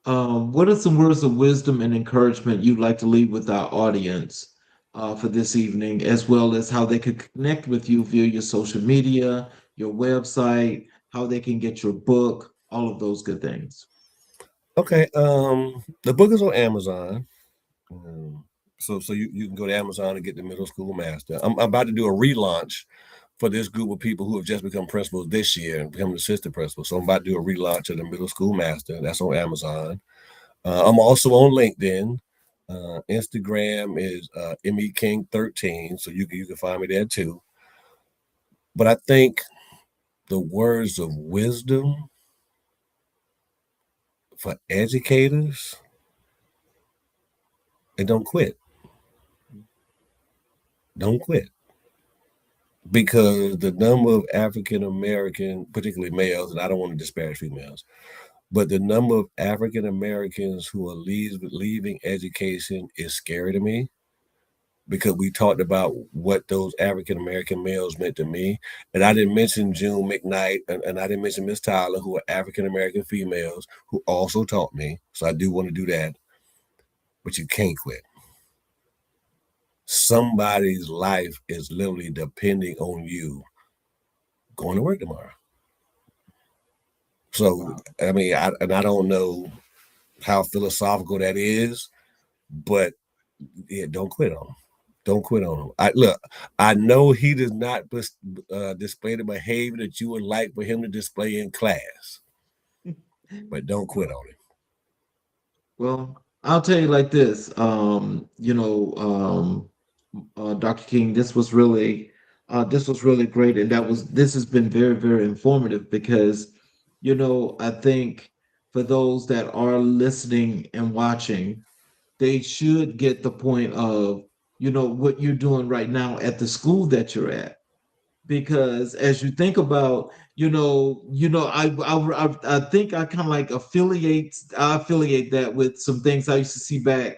What are some words of wisdom and encouragement you'd like to leave with our audience for this evening, as well as how they could connect with you via your social media, your website, how they can get your book, all of those good things? Okay. The book is on Amazon. So you can go to Amazon and get the Middle School Master. I'm about to do a relaunch for this group of people who have just become principals this year and become assistant principals. So I'm about to do a relaunch of the Middle School Master. That's on Amazon. I'm also on LinkedIn. Instagram is MEKing13, so you can find me there too. But I think the words of wisdom for educators, and don't quit. Don't quit. Because the number of African American, particularly males, and I don't want to disparage females, but the number of African Americans who are leaving education is scary to me, because we talked about what those African American males meant to me. And I didn't mention June McKnight and I didn't mention Miss Tyler, who are African American females who also taught me. So I do want to do that. But you can't quit. Somebody's life is literally depending on you going to work tomorrow. So, I mean, I don't know how philosophical that is, but yeah, don't quit on him. Don't quit on him. I know he does not display the behavior that you would like for him to display in class, but don't quit on him. Well, I'll tell you like this. Dr. King, this was really great, and this has been very, very informative because, I think for those that are listening and watching, they should get the point of, what you're doing right now at the school that you're at. Because as you think about, I think I kind of like I affiliate that with some things I used to see back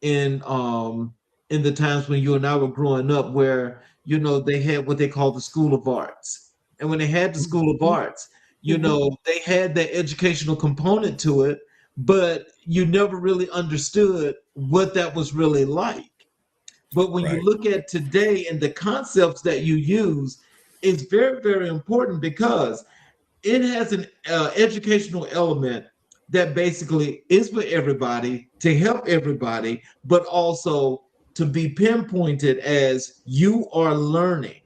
in the times when you and I were growing up, where they had what they call the School of Arts. And when they had the School of Arts, they had that educational component to it, but you never really understood what that was really like. But when you look at today and the concepts that you use, it's very, very important, because it has an educational element that basically is for everybody to help everybody, but also to be pinpointed as you are learning,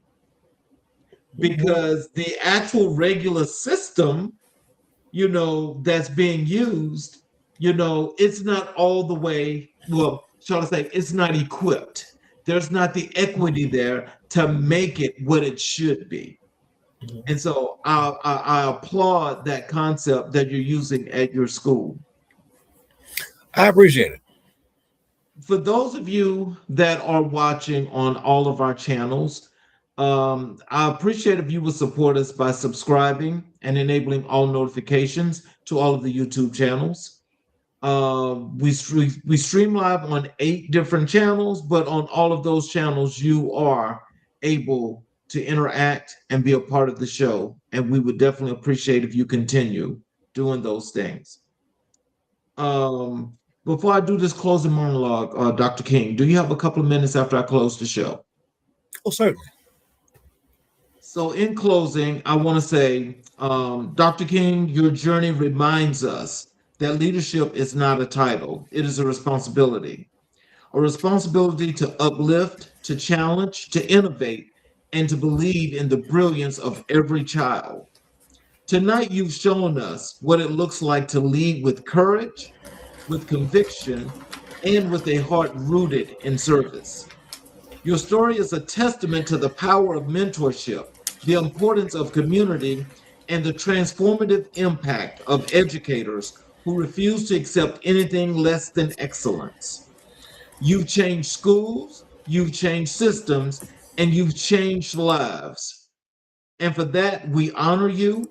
Mhm. because the actual regular system, that's being used, it's not all the way, well, shall I say, it's not equipped. There's not the equity there to make it what it should be. And so I applaud that concept that you're using at your school. I appreciate it. For those of you that are watching on all of our channels, I appreciate if you would support us by subscribing and enabling all notifications to all of the YouTube channels. We stream live on 8 different channels, but on all of those channels, you are able to interact and be a part of the show. And we would definitely appreciate if you continue doing those things. Um, Before I do this closing monologue, Dr. King, do you have a couple of minutes after I close the show? Oh, certainly. So, in closing, I want to say, Dr. King, your journey reminds us that leadership is not a title, it is a responsibility to uplift, to challenge, to innovate, and to believe in the brilliance of every child. Tonight, you've shown us what it looks like to lead with courage, with conviction, and with a heart rooted in service. Your story is a testament to the power of mentorship, the importance of community, and the transformative impact of educators who refuse to accept anything less than excellence. You've changed schools, you've changed systems, and you've changed lives. And for that, we honor you.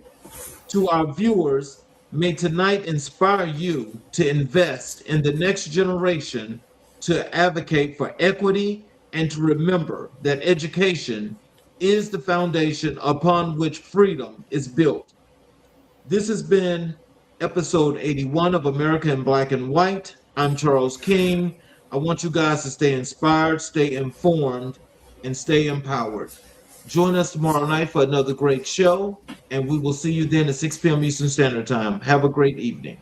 To our viewers, may tonight inspire you to invest in the next generation, to advocate for equity, and to remember that education is the foundation upon which freedom is built. This has been episode 81 of America in Black and White. I'm Charles King. I want you guys to stay inspired, stay informed, and stay empowered. Join us tomorrow night for another great show, and we will see you then at 6 p.m. Eastern Standard Time. Have a great evening.